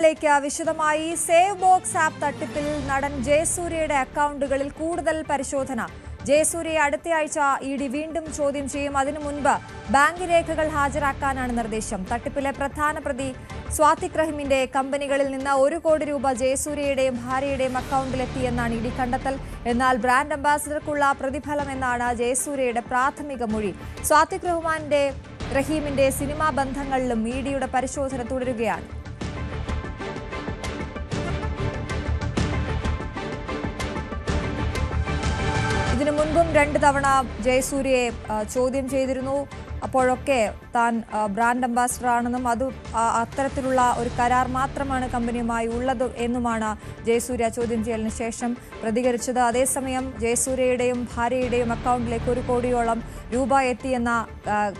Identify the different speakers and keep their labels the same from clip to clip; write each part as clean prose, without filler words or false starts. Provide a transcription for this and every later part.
Speaker 1: ിലേക്ക് വിശദമായി save box app തട്ടിപ്പിൽ നടൻ ജയസൂര്യയുടെ അക്കൗണ്ടുകളിൽ കൂടുതൽ പരിശോധന. ജയസൂര്യയെ അടുത്തയാഴ്ച ഇഡി വീണ്ടും ചോദ്യം ചെയ്യും. അതിനു മുൻപ് ബാങ്ക് രേഖകൾ ഹാജരാക്കാനാണ് നിർദ്ദേശം. തട്ടിപ്പിലെ പ്രധാന പ്രതി സ്വാതിക് റഹീമിന്റെ കമ്പനികളിൽ നിന്ന് 1 കോടി രൂപ ജയസൂര്യയുടെയും ഭാര്യയുടെയും അക്കൗണ്ടിലെത്തിയെന്നാണ് ഇഡി കണ്ടെത്തൽ. എന്നാൽ ബ്രാൻഡ് അംബാസിഡർക്കുള്ള പ്രതിഫലം എന്നാണ് ജയസൂര്യയുടെ പ്രാഥമിക മൊഴി. സ്വാതിക് റഹീമിന്റെ സിനിമാ ബന്ധങ്ങളിലും ഇഡിയുടെ പരിശോധന തുടരുകയാണ്. ഇതിനു മുൻപും 2 തവണ ജയസൂര്യയെ ചോദ്യം ചെയ്തിരുന്നു. അപ്പോഴൊക്കെ താൻ ബ്രാൻഡ് അംബാസിഡർ ആണെന്നും അത് അത്തരത്തിലുള്ള ഒരു കരാർ മാത്രമാണ് കമ്പനിയുമായി ഉള്ളത് എന്നുമാണ് ജയസൂര്യ ചോദ്യം ചെയ്യലിന് ശേഷം പ്രതികരിച്ചത്. അതേസമയം ജയസൂര്യയുടെയും ഭാര്യയുടെയും അക്കൗണ്ടിലേക്ക് 1 കോടിയോളം രൂപ എത്തിയെന്ന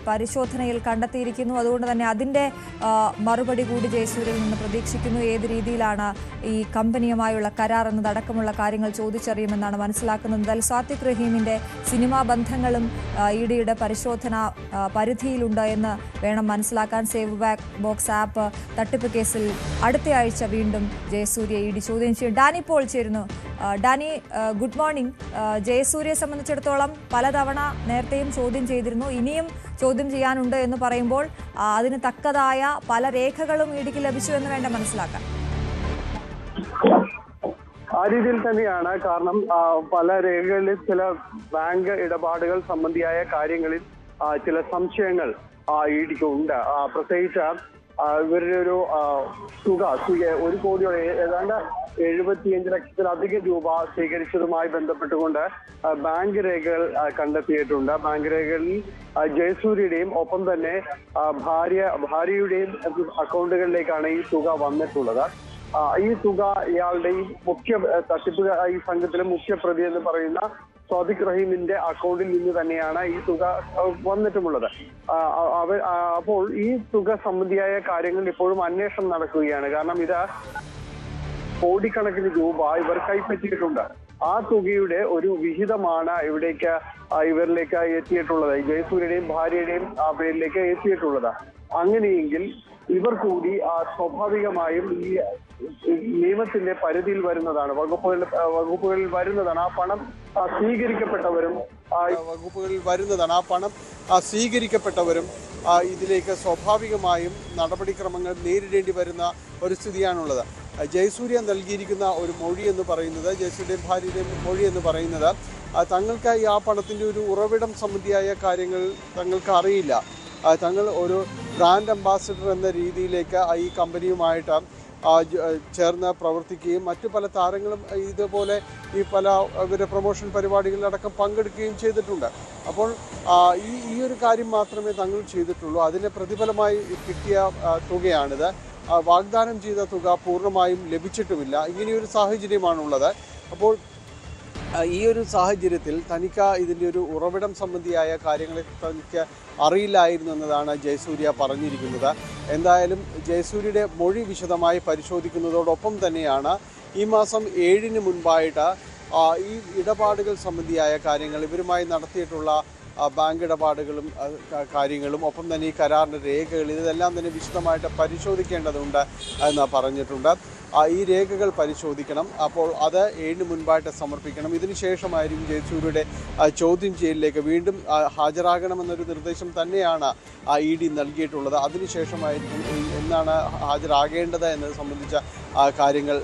Speaker 1: പരിശോധനയിൽ കണ്ടെത്തിയിരിക്കുന്നു. അതുകൊണ്ട് തന്നെ അതിൻ്റെ മറുപടി കൂടി ജയസൂര്യയിൽ നിന്ന് പ്രതീക്ഷിക്കുന്നു. ഏത് രീതിയിലാണ് ഈ കമ്പനിയുമായുള്ള കരാർ എന്നതടക്കമുള്ള കാര്യങ്ങൾ ചോദിച്ചറിയുമെന്നാണ് മനസ്സിലാക്കുന്നത്. എന്തായാലും സ്വാതിക് റഹീമിൻ്റെ സിനിമാ ബന്ധങ്ങളും ഇഡിയുടെ പരിശോധന പരിധിയിലുണ്ട് എന്ന് വേണം മനസ്സിലാക്കാൻ. സേവ് ബോക്സ് ആപ്പ് തട്ടിപ്പ് കേസിൽ അടുത്തയാഴ്ച വീണ്ടും ജയസൂര്യ ഇഡി ചോദ്യം ചെയ്യും. ഡാനി പോൾ ചേരുന്നു. Dani, good morning. ജയസൂര്യയെ സംബന്ധിച്ചിടത്തോളം പലതവണ നേരത്തെയും ചോദ്യം ചെയ്തിരുന്നു. ഇനിയും ചോദ്യം ചെയ്യാനുണ്ട് എന്ന് പറയുമ്പോൾ അതിന് തക്കതായ പല രേഖകളും ഇഡിക്ക് ലഭിച്ചു എന്ന് വേണ്ട മനസ്സിലാക്കാൻ.
Speaker 2: ആ രീതിയിൽ തന്നെയാണ്. കാരണം പല രേഖകളിൽ ചില ബാങ്ക് ഇടപാടുകൾ സംബന്ധിയായ കാര്യങ്ങളിൽ ചില സംശയങ്ങൾ ഇഡിക്ക് ഉണ്ട്. പ്രത്യേകിച്ച് ഇവരുടെ ഒരു തുക 1 കോടിയോടെ ഏതാണ്ട് 75 ലക്ഷത്തിലധികം രൂപ സ്വീകരിച്ചതുമായി ബന്ധപ്പെട്ടുകൊണ്ട് ബാങ്ക് രേഖകൾ കണ്ടെത്തിയിട്ടുണ്ട്. ബാങ്ക് രേഖകളിൽ ജയസൂര്യയുടെയും ഒപ്പം തന്നെ ഭാര്യയുടെയും അക്കൗണ്ടുകളിലേക്കാണ് ഈ തുക വന്നിട്ടുള്ളത്. ഈ തുക ഇയാളുടെ ഈ തട്ടിപ്പ് ഈ സംഘത്തിലെ മുഖ്യ പ്രതി എന്ന് പറയുന്ന സ്വാതിക് റഹീമിന്റെ അക്കൗണ്ടിൽ നിന്ന് തന്നെയാണ് ഈ തുക വന്നിട്ടുമുള്ളത്. അപ്പോൾ ഈ തുക സംബന്ധിയായ കാര്യങ്ങൾ ഇപ്പോഴും അന്വേഷണം നടക്കുകയാണ്. കാരണം ഇത് കോടിക്കണക്കിന് രൂപ ഇവർ കൈപ്പറ്റിയിട്ടുണ്ട്. ആ തുകയുടെ ഒരു വിഹിതമാണ് ഇവരിലേക്ക് എത്തിയിട്ടുള്ളത്, ജയസൂര്യയുടെയും ഭാര്യയുടെയും പേരിലേക്ക് എത്തിയിട്ടുള്ളത്. അങ്ങനെയെങ്കിൽ ഇവർ കൂടി സ്വാഭാവികമായും ഈ നിയമത്തിന്റെ പരിധിയിൽ വരുന്നതാണ്, വകുപ്പുകളിൽ വരുന്നതാണ്. ആ പണം സ്വീകരിക്കപ്പെട്ടവരും ഇതിലേക്ക് സ്വാഭാവികമായും നടപടിക്രമങ്ങൾ നേരിടേണ്ടി വരുന്ന ഒരു സ്ഥിതിയാണുള്ളത്. ജയസൂര്യ നൽകിയിരിക്കുന്ന ഒരു മൊഴി എന്ന് പറയുന്നത്, ജയസൂര്യയുടെയും ഭാര്യയുടെയും മൊഴി എന്ന് പറയുന്നത്, തങ്ങൾക്ക് ആ പണത്തിൻ്റെ ഒരു ഉറവിടം സംബന്ധിയായ കാര്യങ്ങൾ തങ്ങൾക്ക് അറിയില്ല. തങ്ങൾ ഒരു ബ്രാൻഡ് അംബാസിഡർ എന്ന രീതിയിലേക്ക് ഈ കമ്പനിയുമായിട്ട് ചേർന്ന് പ്രവർത്തിക്കുകയും മറ്റു പല താരങ്ങളും ഇതുപോലെ ഈ പല ഇവരുടെ പ്രൊമോഷൻ പരിപാടികളിലടക്കം പങ്കെടുക്കുകയും ചെയ്തിട്ടുണ്ട്. അപ്പോൾ ഈ ഒരു കാര്യം മാത്രമേ തങ്ങൾ ചെയ്തിട്ടുള്ളൂ. അതിന് പ്രതിഫലമായി കിട്ടിയ തുകയാണിത്. വാഗ്ദാനം ചെയ്ത തുക പൂർണ്ണമായും ലഭിച്ചിട്ടുമില്ല. ഇങ്ങനെയൊരു സാഹചര്യമാണുള്ളത്. അപ്പോൾ ഈ ഒരു സാഹചര്യത്തിൽ തനിക്ക് ഇതിൻ്റെ ഒരു ഉറവിടം സംബന്ധിയായ കാര്യങ്ങളെ തനിക്ക് അറിയില്ലായിരുന്നു എന്നതാണ് ജയസൂര്യ പറഞ്ഞിരിക്കുന്നത്. എന്തായാലും ജയസൂര്യയുടെ മൊഴി വിശദമായി പരിശോധിക്കുന്നതോടൊപ്പം തന്നെയാണ് ഈ മാസം 7-ന് മുൻപായിട്ട് ഈ ഇടപാടുകൾ സംബന്ധിയായ കാര്യങ്ങൾ, ഇവരുമായി നടത്തിയിട്ടുള്ള ബാങ്ക് ഇടപാടുകളും കാര്യങ്ങളും ഒപ്പം തന്നെ ഈ കരാറിൻ്റെ രേഖകൾ ഇതെല്ലാം തന്നെ വിശദമായിട്ട് പരിശോധിക്കേണ്ടതുണ്ട് എന്ന് പറഞ്ഞിട്ടുണ്ട്. ഈ രേഖകൾ പരിശോധിക്കണം. അപ്പോൾ അത് 7-ന് മുൻപായിട്ട് സമർപ്പിക്കണം. ഇതിനുശേഷമായിരിക്കും ജയസൂര്യയുടെ ചോദ്യം ചെയ്യലിലേക്ക് വീണ്ടും ഹാജരാകണമെന്നൊരു നിർദ്ദേശം തന്നെയാണ് ഇഡി നൽകിയിട്ടുള്ളത്. അതിനുശേഷമായിരിക്കും എന്നാണ് ഹാജരാകേണ്ടത് എന്നത് സംബന്ധിച്ച കാര്യങ്ങൾ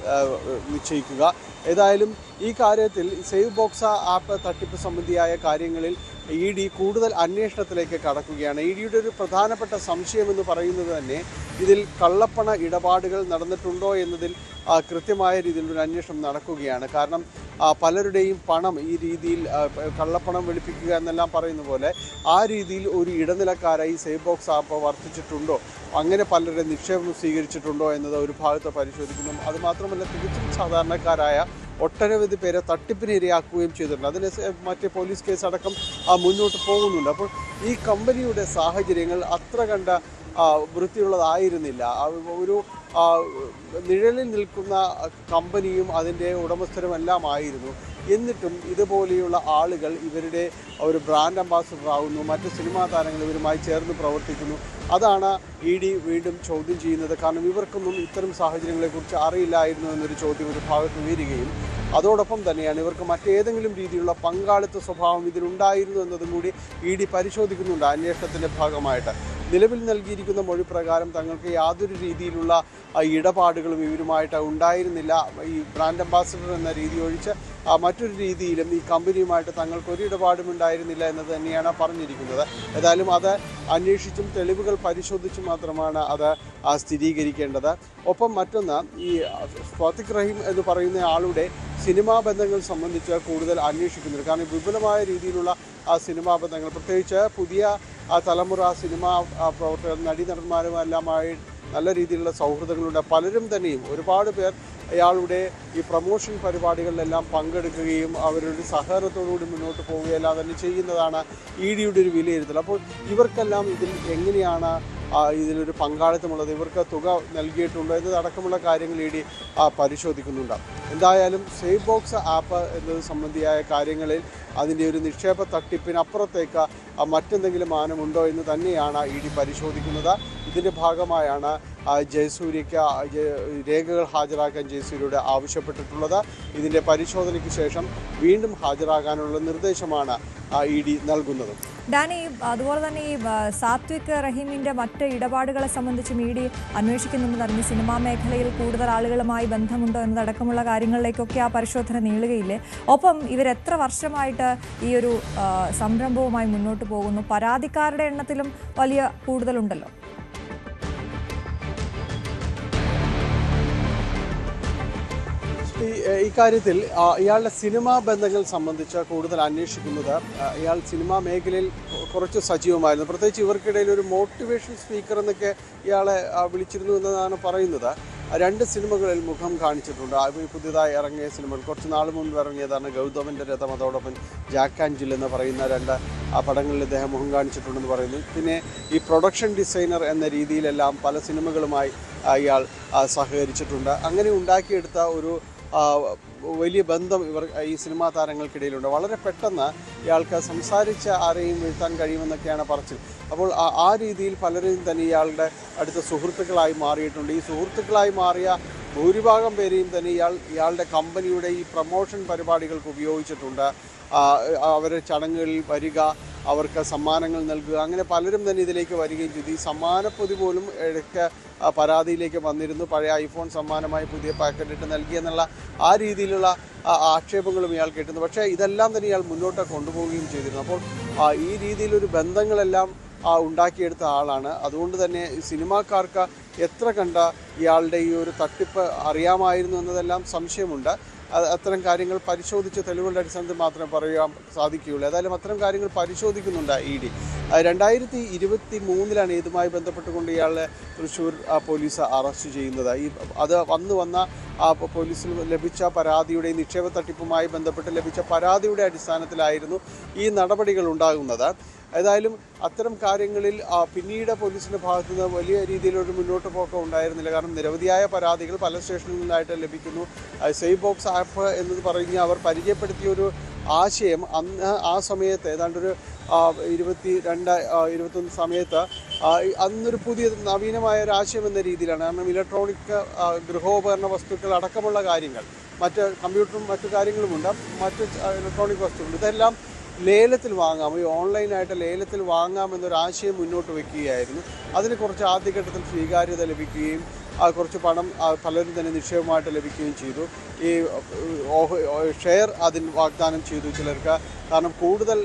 Speaker 2: നിശ്ചയിക്കുക. ഏതായാലും ഈ കാര്യത്തിൽ സേവ് ബോക്സ് ആപ്പ് തട്ടിപ്പ് സംബന്ധിയായ കാര്യങ്ങളിൽ ഇഡി കൂടുതൽ അന്വേഷണത്തിലേക്ക് കടക്കുകയാണ്. ഇഡിയുടെ ഒരു പ്രധാനപ്പെട്ട സംശയമെന്ന് പറയുന്നത് തന്നെ ഇതിൽ കള്ളപ്പണ ഇടപാടുകൾ നടന്നിട്ടുണ്ടോ എന്നതിൽ കൃത്യമായ രീതിയിലൊരു അന്വേഷണം നടക്കുകയാണ്. കാരണം പലരുടെയും പണം ഈ രീതിയിൽ കള്ളപ്പണം വെളുപ്പിക്കുക എന്നെല്ലാം പറയുന്ന പോലെ ആ രീതിയിൽ ഒരു ഇടനിലക്കാരായി സേവ് ബോക്സ് ആപ്പ് വർത്തിച്ചിട്ടുണ്ടോ, അങ്ങനെ പലരുടെ നിക്ഷേപം സ്വീകരിച്ചിട്ടുണ്ടോ എന്നത് ഒരു ഭാഗത്ത് പരിശോധിക്കുന്നു. അതുമാത്രമല്ല, തികച്ചും സാധാരണക്കാരായ ഒട്ടനവധി പേരെ തട്ടിപ്പിന് ഇരയാക്കുകയും ചെയ്തിട്ടുണ്ട്. അതിന് മറ്റേ പോലീസ് കേസ് അടക്കം മുന്നോട്ട് പോകുന്നുണ്ട്. അപ്പോൾ ഈ കമ്പനിയുടെ സാഹചര്യങ്ങൾ അത്ര കണ്ട വൃത്തിയുള്ളതായിരുന്നില്ല. ഒരു നിഴലിൽ നിൽക്കുന്ന കമ്പനിയും അതിൻ്റെ ഉടമസ്ഥരുമെല്ലാം ആയിരുന്നു. എന്നിട്ടും ഇതുപോലെയുള്ള ആളുകൾ ഇവരുടെ ഒരു ബ്രാൻഡ് അംബാസഡർ ആകുന്നു, മറ്റ് സിനിമാ താരങ്ങൾ ഇവരുമായി ചേർന്ന് പ്രവർത്തിക്കുന്നു. അതാണ് ED വീണ്ടും ചോദ്യം ചെയ്യുന്നത്. കാരണം ഇവർക്കൊന്നും ഇത്തരം സാഹചര്യങ്ങളെക്കുറിച്ച് അറിയില്ലായിരുന്നു എന്നൊരു ചോദ്യം ഒരു ഭാഗത്ത് ഉയരുകയും അതോടൊപ്പം തന്നെയാണ് ഇവർക്ക് മറ്റേതെങ്കിലും രീതിയിലുള്ള പങ്കാളിത്ത സ്വഭാവം ഇതിലുണ്ടായിരുന്നു എന്നതും കൂടി ED പരിശോധിക്കുന്നുണ്ട് അന്വേഷണത്തിൻ്റെ ഭാഗമായിട്ട്. നിലവിൽ നൽകിയിരിക്കുന്ന മൊഴി പ്രകാരം തങ്ങൾക്ക് യാതൊരു രീതിയിലുള്ള ഇടപാടുകളും ഇവരുമായിട്ട് ഉണ്ടായിരുന്നില്ല. ഈ ബ്രാൻഡ് അംബാസഡർ എന്ന രീതി ഒഴിച്ച് മറ്റൊരു രീതിയിലും ഈ കമ്പനിയുമായിട്ട് തങ്ങൾക്ക് ഒരു ഇടപാടും ഉണ്ടായിരുന്നില്ല എന്ന് തന്നെയാണ് പറഞ്ഞിരിക്കുന്നത്. ഏതായാലും അത് അന്വേഷിച്ചും തെളിവുകൾ പരിശോധിച്ചും മാത്രമാണ് അത് സ്ഥിരീകരിക്കേണ്ടത്. ഒപ്പം മറ്റൊന്ന്, ഈ ഫാത്തിഖ് റഹീം എന്ന് പറയുന്ന ആളുടെ സിനിമാ ബന്ധങ്ങൾ സംബന്ധിച്ച് കൂടുതൽ അന്വേഷിക്കുന്നുണ്ട്. കാരണം വിപുലമായ രീതിയിലുള്ള സിനിമാ ബന്ധങ്ങൾ, പ്രത്യേകിച്ച് പുതിയ തലമുറ സിനിമാ പ്രവർത്തകർ നടീനടന്മാരുമെല്ലാമായി നല്ല രീതിയിലുള്ള സൗഹൃദങ്ങളുണ്ട്. പലരും തന്നെയും ഒരുപാട് പേർ അയാളുടെ ഈ പ്രൊമോഷൻ പരിപാടികളിലെല്ലാം പങ്കെടുക്കുകയും അവരുടെ സഹകരണത്തോടുകൂടി മുന്നോട്ട് പോവുകയെല്ലാം തന്നെ ചെയ്യുന്നതാണ് EDയുടെ ഒരു വിലയിരുത്തൽ. അപ്പോൾ ഇവർക്കെല്ലാം ഇതിൽ എങ്ങനെയാണ് ഇതിലൊരു പങ്കാളിത്തമുള്ളത്, ഇവർക്ക് തുക നൽകിയിട്ടുണ്ടോ എന്നതടക്കമുള്ള കാര്യങ്ങൾ ED പരിശോധിക്കുന്നുണ്ട്. എന്തായാലും സേഫ് ബോക്സ് ആപ്പ് എന്നത് സംബന്ധിയായ കാര്യങ്ങളിൽ അതിൻ്റെ ഒരു നിക്ഷേപ തട്ടിപ്പിനപ്പുറത്തേക്ക് മറ്റെന്തെങ്കിലും മാനമുണ്ടോ എന്ന് തന്നെയാണ് ED പരിശോധിക്കുന്നത്. ഇതിൻ്റെ ഭാഗമായാണ് ജയസൂര്യയ്ക്ക് രേഖകൾ ഹാജരാക്കാൻ ജയസൂര്യയോട് ആവശ്യപ്പെട്ടിട്ടുള്ളത്. ഇതിൻ്റെ പരിശോധനയ്ക്ക് ശേഷം വീണ്ടും ഹാജരാകാനുള്ള നിർദ്ദേശമാണ് ED നൽകുന്നത്.
Speaker 1: ഡാനി, അതുപോലെ തന്നെ ഈ സാത്വിക് റഹീമിൻ്റെ മറ്റ് ഇടപാടുകളെ സംബന്ധിച്ചും ED അന്വേഷിക്കുന്നുണ്ടെന്ന് അറിഞ്ഞു. സിനിമാ മേഖലയിൽ കൂടുതൽ ആളുകളുമായി ബന്ധമുണ്ടോ എന്നതടക്കമുള്ള കാര്യങ്ങളിലേക്കൊക്കെ ആ പരിശോധന നീളുകയില്ലേ? ഒപ്പം ഇവരെത്ര വർഷമായിട്ട് ഈ ഒരു സംരംഭവുമായി മുന്നോട്ട് പോകുന്നു? പരാതിക്കാരുടെ എണ്ണത്തിലും വലിയ കൂടുതലുണ്ടല്ലോ.
Speaker 2: ഇക്കാര്യത്തിൽ ഇയാളുടെ സിനിമാ ബന്ധങ്ങൾ സംബന്ധിച്ച് കൂടുതൽ അന്വേഷിക്കുന്നത്, ഇയാൾ സിനിമാ മേഖലയിൽ കുറച്ച് സജീവമായിരുന്നു. പ്രത്യേകിച്ച് ഇവർക്കിടയിൽ ഒരു മോട്ടിവേഷൻ സ്പീക്കർ എന്നൊക്കെ ഇയാളെ വിളിച്ചിരുന്നു എന്നതാണ് പറയുന്നത്. 2 സിനിമകളിൽ മുഖം കാണിച്ചിട്ടുണ്ട്. പുതിയതായി ഇറങ്ങിയ സിനിമകൾ കുറച്ച് നാൾ മുൻപ് ഇറങ്ങിയതാണ് ഗൗതമിൻ്റെ രഥം, അതോടൊപ്പം ജാക്ക് ആൻഡ് ജിൽ എന്ന് പറയുന്ന 2 പടങ്ങളിൽ ഇദ്ദേഹം മുഖം കാണിച്ചിട്ടുണ്ടെന്ന് പറയുന്നു. പിന്നെ ഈ പ്രൊഡക്ഷൻ ഡിസൈനർ എന്ന രീതിയിലെല്ലാം പല സിനിമകളുമായി ഇയാൾ സഹകരിച്ചിട്ടുണ്ട്. അങ്ങനെ ഉണ്ടാക്കിയെടുത്ത ഒരു വലിയ ബന്ധം ഈ സിനിമാ താരങ്ങൾക്കിടയിലുണ്ട്. വളരെ പെട്ടെന്ന് ഇയാൾക്ക് സംസാരിച്ച് ആരെയും വീഴ്ത്താൻ കഴിയുമെന്നൊക്കെയാണ് പറച്ചിൽ. അപ്പോൾ ആ രീതിയിൽ പലരും തന്നെ ഇയാളുടെ അടുത്ത സുഹൃത്തുക്കളായി മാറിയിട്ടുണ്ട്. ഈ സുഹൃത്തുക്കളായി മാറിയ ഭൂരിഭാഗം പേരെയും തന്നെ ഇയാളുടെ കമ്പനിയുടെ ഈ പ്രൊമോഷൻ പരിപാടികൾക്ക് ഉപയോഗിച്ചിട്ടുണ്ട്. അവരുടെ ചടങ്ങുകളിൽ വരിക, അവർക്ക് സമ്മാനങ്ങൾ നൽകുക, അങ്ങനെ പലരും തന്നെ ഇതിലേക്ക് വരികയും ചെയ്തു. ഈ സമ്മാനപ്പൊതി പോലും ഇടയ്ക്ക് പരാതിയിലേക്ക് വന്നിരുന്നു. പഴയ ഐഫോൺ സമ്മാനമായി പുതിയ പാക്കറ്റിട്ട് നൽകിയെന്നുള്ള ആ രീതിയിലുള്ള ആക്ഷേപങ്ങളും ഇയാൾ കേട്ടിരുന്നു. പക്ഷേ ഇതെല്ലാം തന്നെ ഇയാൾ മുന്നോട്ട് കൊണ്ടുപോവുകയും ചെയ്തിരുന്നു. അപ്പോൾ ഈ രീതിയിലൊരു ബന്ധങ്ങളെല്ലാം ഉണ്ടാക്കിയെടുത്ത ആളാണ്. അതുകൊണ്ട് തന്നെ സിനിമാക്കാർക്ക് എത്ര കണ്ട ഇയാളുടെ ഈ ഒരു തട്ടിപ്പ് അറിയാമായിരുന്നു എന്നതെല്ലാം സംശയമുണ്ട്. അത്തരം കാര്യങ്ങൾ പരിശോധിച്ച് തെളിവുകളുടെ അടിസ്ഥാനത്തിൽ മാത്രമേ പറയാൻ സാധിക്കുകയുള്ളൂ. ഏതായാലും അത്തരം കാര്യങ്ങൾ പരിശോധിക്കുന്നുണ്ട് ED. 2023 ഇതുമായി ബന്ധപ്പെട്ടുകൊണ്ട് ഇയാളെ തൃശ്ശൂർ പോലീസ് അറസ്റ്റ് ചെയ്യുന്നത്. അത് വന്ന പോലീസിൽ ലഭിച്ച പരാതിയുടെ നിക്ഷേപ തട്ടിപ്പുമായി ബന്ധപ്പെട്ട് ലഭിച്ച പരാതിയുടെ അടിസ്ഥാനത്തിലായിരുന്നു ഈ നടപടികൾ ഉണ്ടാകുന്നത്. ഏതായാലും അത്തരം കാര്യങ്ങളിൽ പിന്നീട് പോലീസിൻ്റെ ഭാഗത്തു നിന്ന് വലിയ രീതിയിലൊരു മുന്നോട്ട് പോക്കം ഉണ്ടായിരുന്നില്ല. കാരണം നിരവധിയായ പരാതികൾ പല സ്റ്റേഷനിൽ നിന്നായിട്ട് ലഭിക്കുന്നു. സേഫ് ബോക്സ് ആപ്പ് എന്ന് പറഞ്ഞ് അവർ പരിചയപ്പെടുത്തിയൊരു ആശയം അന്ന് ആ സമയത്ത് ഏതാണ്ടൊരു 22-21 സമയത്ത് അന്നൊരു പുതിയ നവീനമായ ഒരു ആശയം എന്ന രീതിയിലാണ്. കാരണം ഇലക്ട്രോണിക് ഗൃഹോപകരണ വസ്തുക്കൾ അടക്കമുള്ള കാര്യങ്ങൾ, മറ്റ് കമ്പ്യൂട്ടറും മറ്റു കാര്യങ്ങളുമുണ്ട്, മറ്റ് ഇലക്ട്രോണിക് വസ്തുക്കൾ, ഇതെല്ലാം ലേലത്തിൽ വാങ്ങാം, ഈ ഓൺലൈനായിട്ട് ലേലത്തിൽ വാങ്ങാമെന്നൊരാശയം മുന്നോട്ട് വയ്ക്കുകയായിരുന്നു. അതിന് കുറച്ച് ആദ്യഘട്ടത്തിൽ സ്വീകാര്യത ലഭിക്കുകയും കുറച്ച് പണം പലരും തന്നെ നിക്ഷേപമായിട്ട് ലഭിക്കുകയും ചെയ്തു. ഈ ഷെയർ അതിന് വാഗ്ദാനം ചെയ്തു ചിലർക്ക്. കാരണം കൂടുതൽ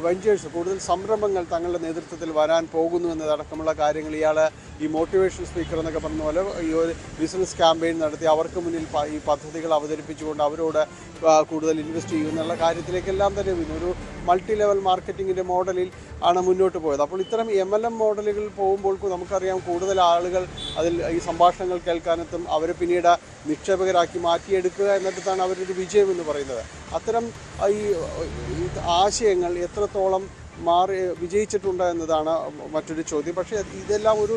Speaker 2: വെഞ്ചേഴ്സ്, കൂടുതൽ സംരംഭങ്ങൾ തങ്ങളുടെ നേതൃത്വത്തിൽ വരാൻ പോകുന്നു എന്നതടക്കമുള്ള കാര്യങ്ങൾ ഇയാൾ ഈ മോട്ടിവേഷൻ സ്പീക്കർ എന്നൊക്കെ പറഞ്ഞ പോലെ ഈ ഒരു ബിസിനസ് ക്യാമ്പയിൻ നടത്തി അവർക്ക് മുന്നിൽ ഈ പദ്ധതികൾ അവതരിപ്പിച്ചുകൊണ്ട് അവരോട് കൂടുതൽ ഇൻവെസ്റ്റ് ചെയ്യുമെന്നുള്ള കാര്യത്തിലേക്കെല്ലാം തന്നെ ഒരു മൾട്ടി ലെവൽ മാർക്കറ്റിങ്ങിൻ്റെ മോഡലിൽ ആണ് മുന്നോട്ട് പോയത്. അപ്പോൾ ഇത്തരം MLM മോഡലുകൾ പോകുമ്പോൾ നമുക്കറിയാം കൂടുതൽ ആളുകൾ അതിൽ ഈ സംഭാഷണങ്ങൾ കേൾക്കാനെത്തും, അവരെ പിന്നീട് നിക്ഷേപകരാക്കി മാറ്റിയെടുക്കുക എന്നിടത്താണ് അവരൊരു വിജയം എന്ന് പറയുന്നത്. അത്തരം ഈ ആശയങ്ങൾ എത്രത്തോളം വിജയിച്ചിട്ടുണ്ട് എന്നതാണ് മറ്റൊരു ചോദ്യം. പക്ഷേ ഇതെല്ലാം ഒരു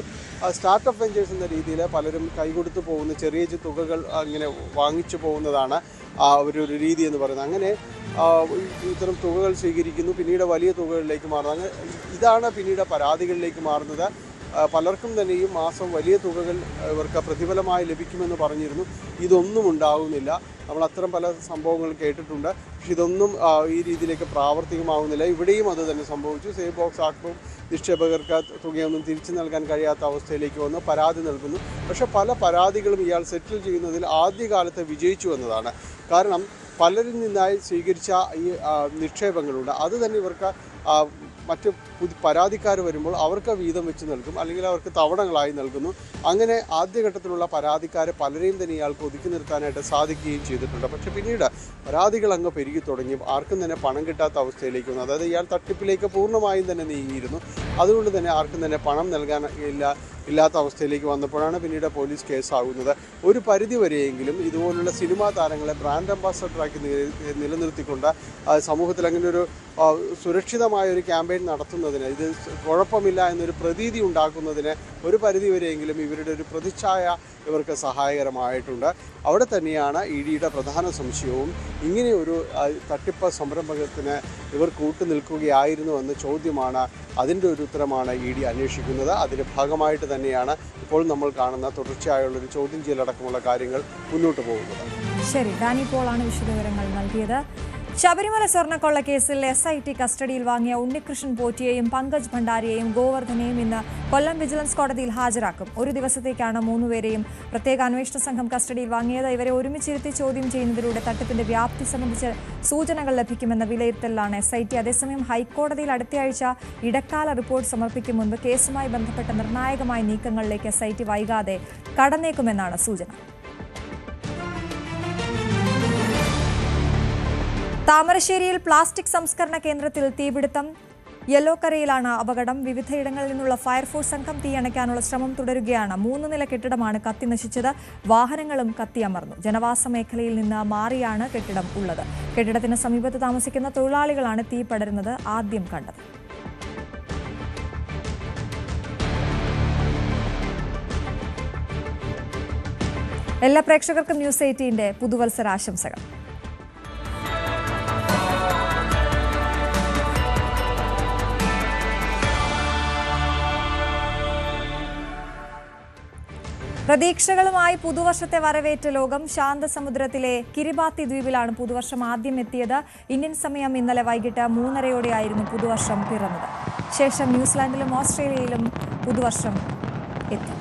Speaker 2: സ്റ്റാർട്ടപ്പ് വെഞ്ചേഴ്സ് എന്ന രീതിയിൽ പലരും കൈകൊടുത്ത് പോകുന്ന ചെറിയ തുകകൾ അങ്ങനെ വാങ്ങിച്ചു പോകുന്നതാണ് ഒരു രീതി എന്ന് പറയുന്നത്. അങ്ങനെ ഇത്തരം തുകകൾ സ്വീകരിക്കുന്നു, പിന്നീട് വലിയ തുകകളിലേക്ക് മാറുന്നു. ഇതാണ് പിന്നീട് പരാതികളിലേക്ക് മാറുന്നത്. പലർക്കും തന്നെ ഈ മാസം വലിയ തുകകൾ ഇവർക്ക് പ്രതിഫലമായി ലഭിക്കുമെന്ന് പറഞ്ഞിരുന്നു. ഇതൊന്നും ഉണ്ടാകുന്നില്ല. നമ്മൾ അത്തരം പല സംഭവങ്ങൾ കേട്ടിട്ടുണ്ട്. പക്ഷെ ഇതൊന്നും ഈ രീതിയിലേക്ക് പ്രാവർത്തികമാവുന്നില്ല. ഇവിടെയും അത് തന്നെ സംഭവിച്ചു. സേവ് ബോക്സ് ആക്കുമ്പോൾ നിക്ഷേപകർക്ക് തുകയൊന്നും തിരിച്ചു നൽകാൻ കഴിയാത്ത അവസ്ഥയിലേക്ക് വന്ന് പരാതി നൽകുന്നു. പക്ഷേ പല പരാതികളും ഇയാൾ സെറ്റിൽ ചെയ്യുന്നതിൽ ആദ്യകാലത്ത് വിജയിച്ചു എന്നതാണ്. കാരണം പലരിൽ നിന്നായി സ്വീകരിച്ച ഈ നിക്ഷേപങ്ങളുണ്ട്. അത് തന്നെ ഇവർക്ക് മറ്റ് പരാതിക്കാർ വരുമ്പോൾ അവർക്ക് വീതം വെച്ച് നൽകും, അല്ലെങ്കിൽ അവർക്ക് തവണകളായി നൽകുന്നു. അങ്ങനെ ആദ്യഘട്ടത്തിലുള്ള പരാതിക്കാരെ പലരെയും തന്നെ ഇയാൾക്ക് ഒതുക്കി നിർത്താനായിട്ട് സാധിക്കുകയും ചെയ്തിട്ടുണ്ട്. പക്ഷേ പിന്നീട് പരാതികൾ അങ്ങ് പെരുകി തുടങ്ങി. ആർക്കും തന്നെ പണം കിട്ടാത്ത അവസ്ഥയിലേക്ക് വന്നു. അതായത് ഇയാൾ തട്ടിപ്പിലേക്ക് പൂർണ്ണമായും തന്നെ നീങ്ങിയിരുന്നു. അതുകൊണ്ട് തന്നെ ആർക്കും തന്നെ പണം നൽകാൻ ഇല്ലാത്ത അവസ്ഥയിലേക്ക് വന്നപ്പോഴാണ് പിന്നീട് പോലീസ് കേസാകുന്നത്. ഒരു പരിധിവരെയെങ്കിലും ഇതുപോലുള്ള സിനിമാ താരങ്ങളെ ബ്രാൻഡ് അംബാസഡറാക്കി നിലനിർത്തിക്കൊണ്ട് സമൂഹത്തിൽ അങ്ങനെ ഒരു സുരക്ഷിതമായൊരു ക്യാമ്പയിൻ നടത്തുന്നതിന്, ഇത് കുഴപ്പമില്ല എന്നൊരു പ്രതീതി ഉണ്ടാക്കുന്നതിന് ഒരു പരിധിവരെയെങ്കിലും ഇവരുടെ ഒരു പ്രതിച്ഛായ ഇവർക്ക് സഹായകരമായിട്ടുണ്ട്. അവിടെ തന്നെയാണ് ഇഡിയുടെ പ്രധാന സംശയവും. ഇങ്ങനെയൊരു തട്ടിപ്പ് സംരംഭത്തിന് ഇവർ കൂട്ടുനിൽക്കുകയായിരുന്നു എന്ന ചോദ്യമാണ്. അതിൻ്റെ ഒരു ഉത്തരമാണ് ഇഡി അന്വേഷിക്കുന്നത്. അതിൻ്റെ ഭാഗമായിട്ട് തന്നെയാണ് ഇപ്പോൾ നമ്മൾ കാണുന്ന തുടർച്ചയായുള്ളൊരു ചോദ്യം ചെയ്യലടക്കമുള്ള കാര്യങ്ങൾ മുന്നോട്ട് പോകുന്നത്.
Speaker 1: ശരി, ഡാനി പോളാണ് വിശദവിവരങ്ങൾ നൽകിയത്. ശബരിമല സ്വർണ്ണക്കൊള്ള കേസിൽ SIT കസ്റ്റഡിയിൽ വാങ്ങിയ ഉണ്ണികൃഷ്ണൻ പോറ്റിയെയും പങ്കജ് ഭണ്ഡാരിയെയും ഗോവർദ്ധനെയും ഇന്ന് കൊല്ലം വിജിലൻസ് കോടതിയിൽ ഹാജരാക്കും. ഒരു ദിവസത്തേക്കാണ് മൂന്നുപേരെയും പ്രത്യേക അന്വേഷണ സംഘം കസ്റ്റഡിയിൽ വാങ്ങിയത്. ഇവരെ ഒരുമിച്ചിരുത്തി ചോദ്യം ചെയ്യുന്നതിലൂടെ തട്ടിപ്പിന്റെ വ്യാപ്തി സംബന്ധിച്ച് സൂചനകൾ ലഭിക്കുമെന്ന വിലയിരുത്തലാണ് SIT. അതേസമയം ഹൈക്കോടതിയിൽ അടുത്തയാഴ്ച ഇടക്കാല റിപ്പോർട്ട് സമർപ്പിക്കും മുൻപ് കേസുമായി ബന്ധപ്പെട്ട നിർണായകമായ നീക്കങ്ങളിലേക്ക് SIT വൈകാതെ കടന്നേക്കുമെന്നാണ് സൂചന. താമരശ്ശേരിയിൽ പ്ലാസ്റ്റിക് സംസ്കരണ കേന്ദ്രത്തിൽ തീപിടുത്തം. യെല്ലോക്കരയിലാണ് അപകടം. വിവിധയിടങ്ങളിൽ നിന്നുള്ള ഫയർഫോഴ്സ് സംഘം തീയണയ്ക്കാനുള്ള ശ്രമം തുടരുകയാണ്. 3 നില കെട്ടിടമാണ് കത്തി നശിച്ചത്. വാഹനങ്ങളും കത്തിയമർന്നു. ജനവാസ മേഖലയിൽ നിന്ന് മാറിയാണ് കെട്ടിടം ഉള്ളത്. കെട്ടിടത്തിന് സമീപത്ത് താമസിക്കുന്ന തൊഴിലാളികളാണ് തീ പടരുന്നത് ആദ്യം കണ്ടത്. എല്ലാ പ്രേക്ഷകർക്കും ന്യൂസ് 18ന്റെ പുതുവത്സരാശംസകൾ. പ്രതീക്ഷകളുമായി പുതുവർഷത്തെ വരവേറ്റ ലോകം. ശാന്തസമുദ്രത്തിലെ കിരിബാത്തി ദ്വീപിലാണ് പുതുവർഷം ആദ്യം എത്തിയത്. ഇന്ത്യൻ സമയം ഇന്നലെ വൈകിട്ട് 3:30 പുതുവർഷം പിറന്നത്. ശേഷം ന്യൂസിലാൻഡിലും ഓസ്ട്രേലിയയിലും പുതുവർഷം എത്തി.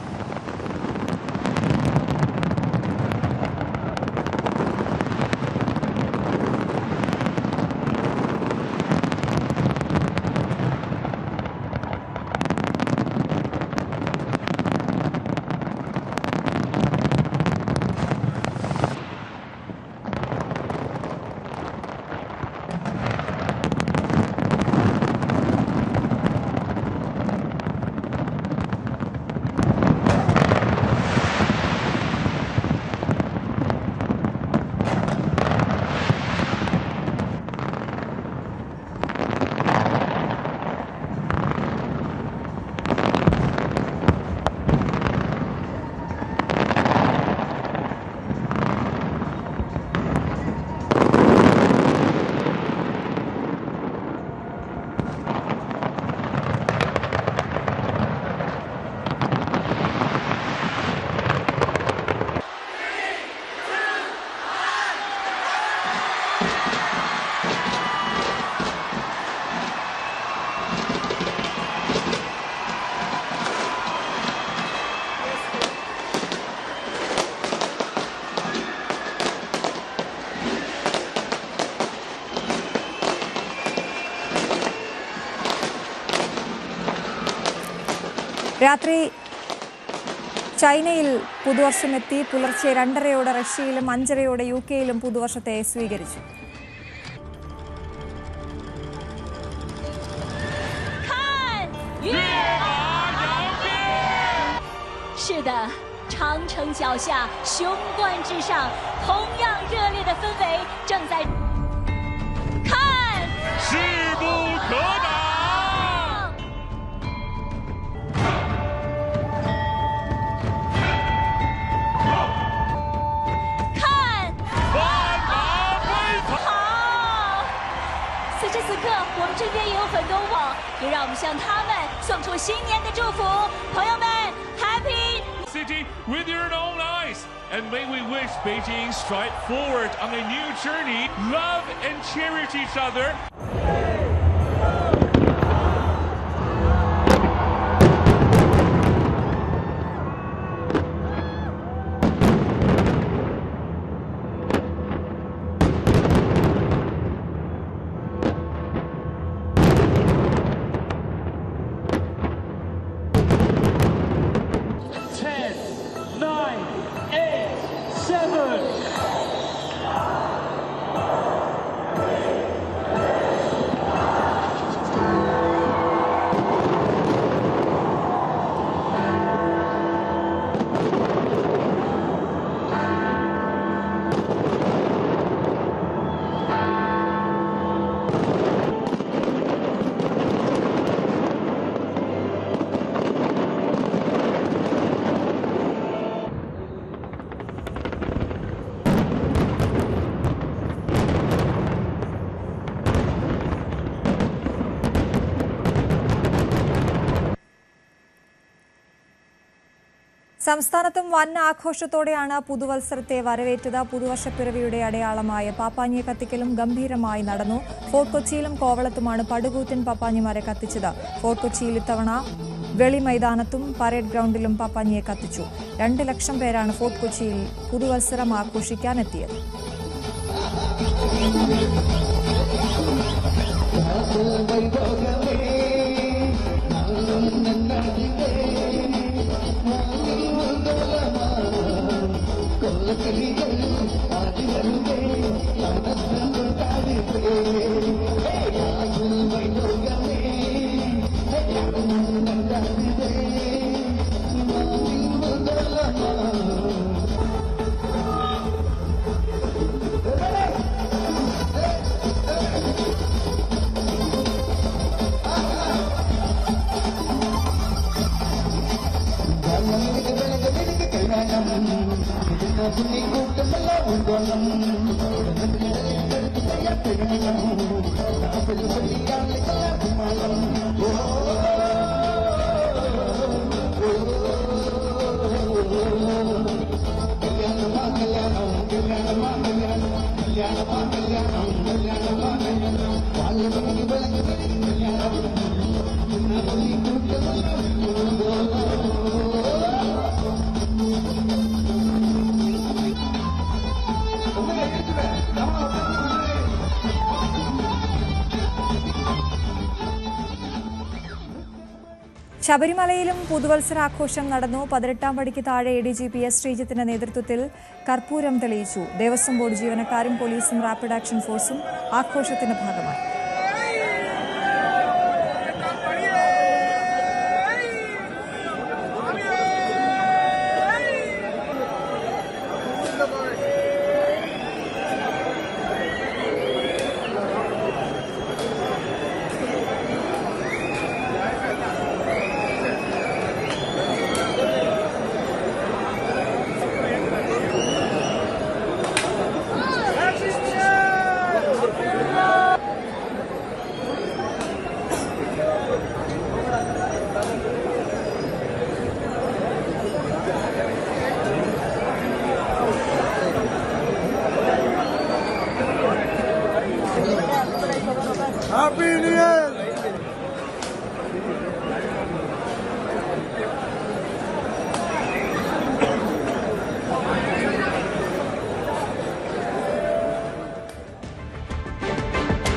Speaker 1: രാത്രി ചൈനയിൽ പുതുവർഷം എത്തി. പുലർച്ചെ 2:30 റഷ്യയിലും 5:30 UK പുതുവർഷത്തെ സ്വീകരിച്ചു.
Speaker 3: 送出新年的祝福，朋友们 ，Happy
Speaker 4: City with your own eyes. And may we wish Beijing stride forward on a new journey, love and cherish each other.
Speaker 1: സംസ്ഥാനത്തും വൻ ആഘോഷത്തോടെയാണ് പുതുവത്സരത്തെ വരവേറ്റത്. പുതുവർഷപ്പിറവിയുടെ അടയാളമായ പാപ്പാഞ്ഞിയെ കത്തിക്കലും ഗംഭീരമായി നടന്നു. ഫോർട്ട് കൊച്ചിയിലും കോവളത്തുമാണ് പടുകൂറ്റൻ പാപ്പാഞ്ഞിമാരെ കത്തിച്ചത്. ഫോർട്ട് കൊച്ചിയിൽ ഇത്തവണ വെളി മൈതാനത്തും പരേഡ് ഗ്രൗണ്ടിലും പാപ്പാഞ്ഞിയെ കത്തിച്ചു. 2 ലക്ഷം പേരാണ് ഫോർട്ട് കൊച്ചിയിൽ പുതുവത്സരം ആഘോഷിക്കാനെത്തിയത്. ശബരിമലയിലും പുതുവത്സരാഘോഷം നടന്നു. 18-ാം പടിക്ക് താഴെ ADGP S ശ്രീജിത്തിന്റെ നേതൃത്വത്തിൽ കർപ്പൂരം തെളിയിച്ചു. ദേവസ്വം ബോർഡ് ജീവനക്കാരും പോലീസും റാപ്പിഡ് ആക്ഷൻ ഫോഴ്സും ആഘോഷത്തിന്റെ ഭാഗമായി.
Speaker 2: Happy New Year!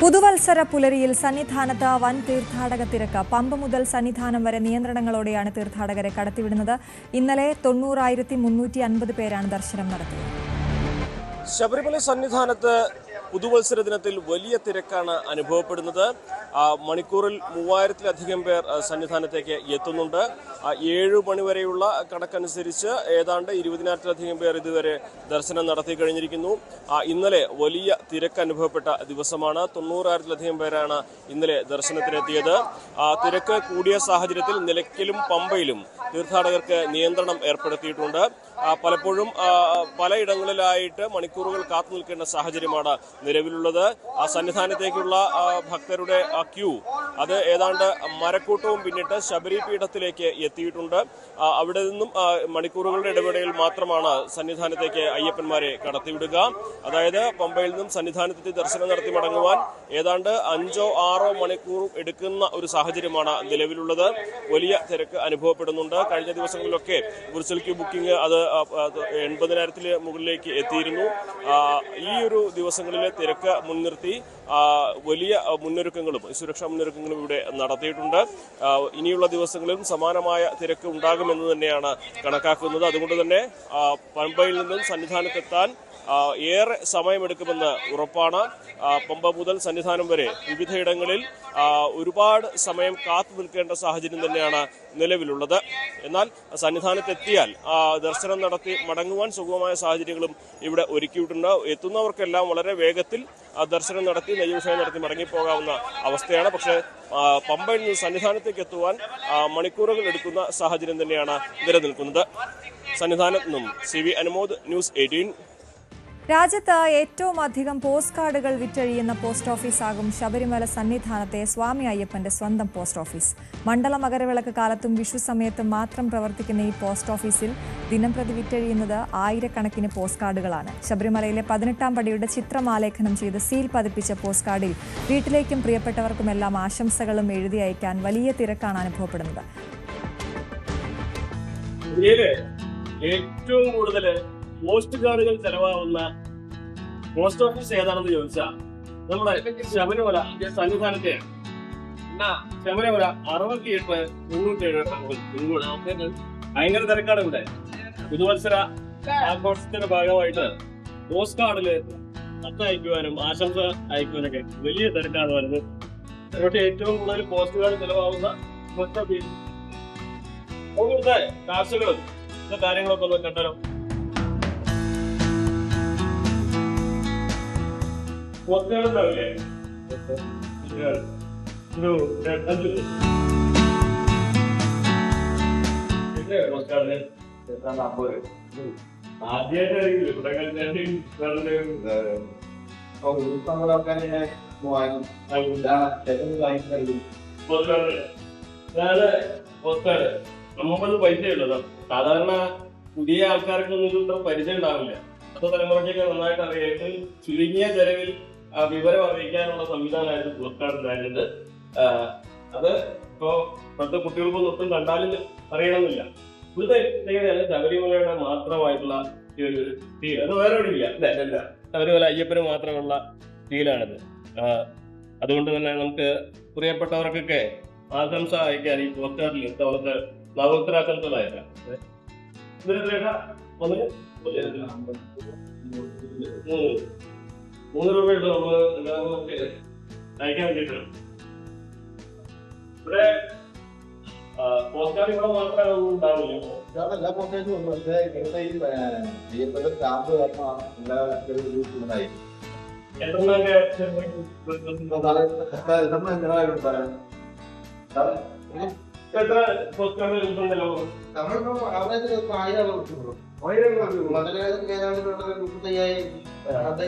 Speaker 1: പുതുവത്സര പുലരിയിൽ സന്നിധാനത്ത് വൻ തീർത്ഥാടക തിരക്ക്. പമ്പ മുതൽ സന്നിധാനം വരെ നിയന്ത്രണങ്ങളോടെയാണ് തീർത്ഥാടകരെ കടത്തിവിടുന്നത്. ഇന്നലെ 90,350 പേരാണ് ദർശനം നടത്തിയത്.
Speaker 5: ശബരിമല സന്നിധാനത്ത് പുതുവത്സര ദിനത്തിൽ വലിയ തിരക്കാണ് അനുഭവപ്പെടുന്നത്. മണിക്കൂറിൽ 3000-ലധികം പേർ സന്നിധാനത്തേക്ക് എത്തുന്നുണ്ട്. 7 മണിവരെയുള്ള കണക്കനുസരിച്ച് ഏതാണ്ട് 20,000-ലധികം പേർ ഇതുവരെ ദർശനം നടത്തി കഴിഞ്ഞിരിക്കുന്നു. ഇന്നലെ വലിയ തിരക്ക് അനുഭവപ്പെട്ട ദിവസമാണ്. 90,000-ലധികം പേരാണ് ഇന്നലെ ദർശനത്തിനെത്തിയത്. തിരക്ക് കൂടിയ സാഹചര്യത്തിൽ നിലയ്ക്കലും പമ്പയിലും തീർത്ഥാടകർക്ക് നിയന്ത്രണം ഏർപ്പെടുത്തിയിട്ടുണ്ട്. പലപ്പോഴും പലയിടങ്ങളിലായിട്ട് മണിക്കൂറുകൾ കാത്തു നിൽക്കേണ്ട സാഹചര്യമാണ് നിലവിലുള്ളത്. ആ സന്നിധാനത്തേക്കുള്ള ഭക്തരുടെ ആ ക്യൂ അത് ഏതാണ്ട് മരക്കൂട്ടവും പിന്നിട്ട് ശബരി പീഠത്തിലേക്ക് എത്തിയിട്ടുണ്ട്. അവിടെ നിന്നും മണിക്കൂറുകളുടെ ഇടവേളയിൽ മാത്രമാണ് സന്നിധാനത്തേക്ക് അയ്യപ്പന്മാരെ കടത്തിവിടുക. അതായത് പമ്പയിൽ നിന്നും സന്നിധാനത്തെത്തി ദർശനം നടത്തി മടങ്ങുവാൻ ഏതാണ്ട് 5-6 മണിക്കൂർ എടുക്കുന്ന ഒരു സാഹചര്യമാണ് നിലവിലുള്ളത്. വലിയ തിരക്ക് അനുഭവപ്പെടുന്നുണ്ട്. കഴിഞ്ഞ ദിവസങ്ങളിലൊക്കെ വിർച്വൽ ക്യൂ ബുക്കിംഗ് അത് 80,000-ന് മുകളിലേക്ക് എത്തിയിരുന്നു. ഈ ഒരു ദിവസങ്ങളിലെ തിരക്ക് മുൻനിർത്തി വലിയ മുന്നൊരുക്കങ്ങളും സുരക്ഷാ മുന്നൊരുക്കങ്ങളും ഇവിടെ നടത്തിയിട്ടുണ്ട്. ഇനിയുള്ള ദിവസങ്ങളിലും സമാനമായ തിരക്ക് ഉണ്ടാകുമെന്ന് തന്നെയാണ് കണക്കാക്കുന്നത്. അതുകൊണ്ട് തന്നെ പമ്പയിൽ നിന്നും സന്നിധാനത്തെത്താൻ ഏറെ സമയമെടുക്കുമെന്ന് ഉറപ്പാണ്. പമ്പ മുതൽ സന്നിധാനം വരെ വിവിധയിടങ്ങളിൽ ഒരുപാട് സമയം കാത്തു നിൽക്കേണ്ട സാഹചര്യം തന്നെയാണ് നിലവിലുള്ളത്. എന്നാൽ സന്നിധാനത്തെത്തിയാൽ ദർശനം നടത്തി മടങ്ങുവാൻ സുഗമമായ സാഹചര്യങ്ങളും ഇവിടെ ഒരുക്കിയിട്ടുണ്ട്. എത്തുന്നവർക്കെല്ലാം വളരെ വേഗത്തിൽ ദർശനം നടത്തി നെയ്യഭിഷേകം നടത്തി മടങ്ങിപ്പോകാവുന്ന അവസ്ഥയാണ്. പക്ഷേ പമ്പയിൽ നിന്ന് സന്നിധാനത്തേക്ക് എത്തുവാൻ മണിക്കൂറുകൾ എടുക്കുന്ന സാഹചര്യം തന്നെയാണ് നിലനിൽക്കുന്നത്. സന്നിധാനത്ത് നിന്നും CV അനുമോദ്, ന്യൂസ് 18.
Speaker 1: രാജ്യത്ത് ഏറ്റവും അധികം പോസ്റ്റ് കാർഡുകൾ വിറ്റഴിയുന്ന പോസ്റ്റ് ഓഫീസാകും ശബരിമല സന്നിധാനത്തെ സ്വാമി അയ്യപ്പന്റെ സ്വന്തം പോസ്റ്റ് ഓഫീസ്. മണ്ഡല മകരവിളക്ക് കാലത്തും വിഷു സമയത്തും മാത്രം പ്രവർത്തിക്കുന്ന ഈ പോസ്റ്റ് ഓഫീസിൽ ദിനംപ്രതി വിറ്റഴിയുന്നത് ആയിരക്കണക്കിന് പോസ്റ്റ് കാർഡുകളാണ്. ശബരിമലയിലെ 18-ാം പടിയുടെ ചിത്രമാലേഖനം ചെയ്ത് സീൽ പതിപ്പിച്ച പോസ്റ്റ് കാർഡിൽ വീട്ടിലേക്കും പ്രിയപ്പെട്ടവർക്കുമെല്ലാം ആശംസകളും എഴുതി അയക്കാൻ വലിയ തിരക്കാണ് അനുഭവപ്പെടുന്നത്.
Speaker 5: ഏറ്റവും കൂടുതൽ പോസ്റ്റ് കാർഡുകൾ ചെലവാകുന്ന പോസ്റ്റ് ഓഫീസ് ഏതാണെന്ന് ചോദിച്ചാൽ നമ്മുടെ ശബരിമല സന്നിധാനത്തെ ശബരിമല 68-307 ഭയങ്കര തിരക്കാണ് ഇവിടെ. പുതുവത്സര ആഘോഷത്തിന്റെ ഭാഗമായിട്ട് പോസ്റ്റ് കാർഡില് കത്തയക്കുവാനും ആശംസ അയക്കുവാനൊക്കെ വലിയ തിരക്കാണ് വരുന്നത്. പക്ഷേ ഏറ്റവും കൂടുതൽ പോസ്റ്റ് കാർഡ് ചെലവാകുന്ന പോസ്റ്റ് ഓഫീസ് കാഴ്ചകളും കാര്യങ്ങളൊക്കെ ഒന്ന് കണ്ടല്ലോ. പോസ്റ്റ്കാർഡുണ്ടാവില്ലേ? ആദ്യമായിട്ടായിരിക്കും ഇവിടെ പോസ്റ്റ്കാർഡ് നമുക്ക് പൈസയുള്ളത് സാധാരണ പുതിയ ആൾക്കാർക്കൊന്നും പരിചയം ഉണ്ടാവില്ല. അടുത്ത തലമുറയ്ക്കൊക്കെ നന്നായിട്ട് അറിയാം. ചുരുങ്ങിയ ചെലവിൽ വിവരം അറിയിക്കാനുള്ള സംവിധാനമായിരുന്നു പോസ്റ്റ് കാർഡ് ഉണ്ടായിരുന്നത്. അത് ഇപ്പോ ഇപ്പോഴത്തെ കുട്ടികൾക്കൊന്നും ഒട്ടും കണ്ടാലും അറിയണമെന്നില്ല. ഇവിടുത്തെ ശബരിമലയുടെ മാത്രമായിട്ടുള്ള ഈ ഒരു ഫീൽ അത് വേറെ എവിടെയില്ല അല്ലേ? ശബരിമല അയ്യപ്പന് മാത്രമുള്ള ഫീലാണിത്. അതുകൊണ്ട് തന്നെ നമുക്ക് പ്രിയപ്പെട്ടവർക്കൊക്കെ ആശംസ അയക്കാൻ ഈ പോസ്റ്റ് കാർഡിൽ അവർക്ക് നവോത്തരാശംസകളായിരിക്കാം. ₹3 രൂപയുടെ നമ്മള് അയക്കാൻ വേണ്ടിയിട്ടാണ്. ഇവിടെ പോസ്റ്റ് കാർഡ് ഇവിടെ മാത്രമേ ഉണ്ടാവില്ല.
Speaker 6: എല്ലാ പോസ്റ്റേജും ഉണ്ട്. പക്ഷേ ഇവിടുത്തെ ഈ അയ്യപ്പന്റെ സ്റ്റാമ്പ് കാരണമാണ് എല്ലാ ഉണ്ടായി.
Speaker 5: എത്ര പോസ്റ്റ് കാർഡ് ഉണ്ടല്ലോ?
Speaker 6: നമ്മളിപ്പോ ആവറേജ് 1000 കൊടുക്കുള്ളൂ. 1000 മകരവിളക്ക് ഏതാണ്ട് 35,000 40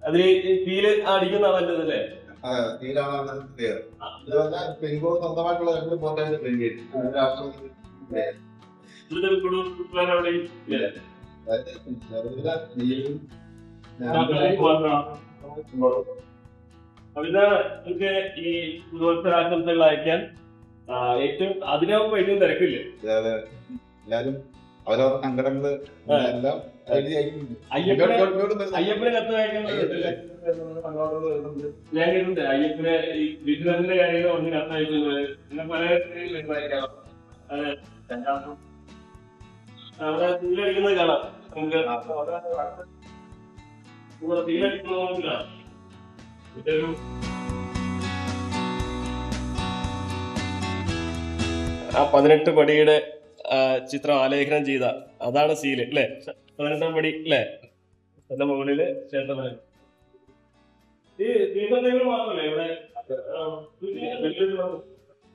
Speaker 5: അതിൽ ഫീല് അടിക്കുന്ന നല്ലതല്ലേ?
Speaker 6: സ്വന്തമായിട്ടുള്ള 2 പോസ്റ്റേജ്
Speaker 5: അവിടുന്ന് നമുക്ക് ഈ പുതുവത്സരാശംസകൾ അയക്കാൻ ഏറ്റവും അതിനൊപ്പം ഏറ്റവും തിരക്കില്ലേ?
Speaker 6: എല്ലാരും അവരവരുടെ സങ്കടങ്ങള് എല്ലാം
Speaker 5: അയ്യപ്പന് കത്ത് അയക്കുന്നത് ഞാൻ കേട്ടിട്ടുണ്ട്. അയ്യപ്പന് ഈ ബിസിനസിന്റെ കാര്യങ്ങൾ ഒന്ന് കത്ത് അയക്കുന്നത് പിന്നെ പല അതെ അവിടെ തീലടിക്കുന്നത് കാണാം. നമുക്ക് തീലടിക്കുന്നത് കാണാം. ഇതൊരു ആ 18 പടിയുടെ ചിത്രം ആലേഖനം ചെയ്ത അതാണ് സീല് അല്ലെ? 18-ാം പടി അല്ലെ? അതിന്റെ മുകളില് ചേട്ടൻ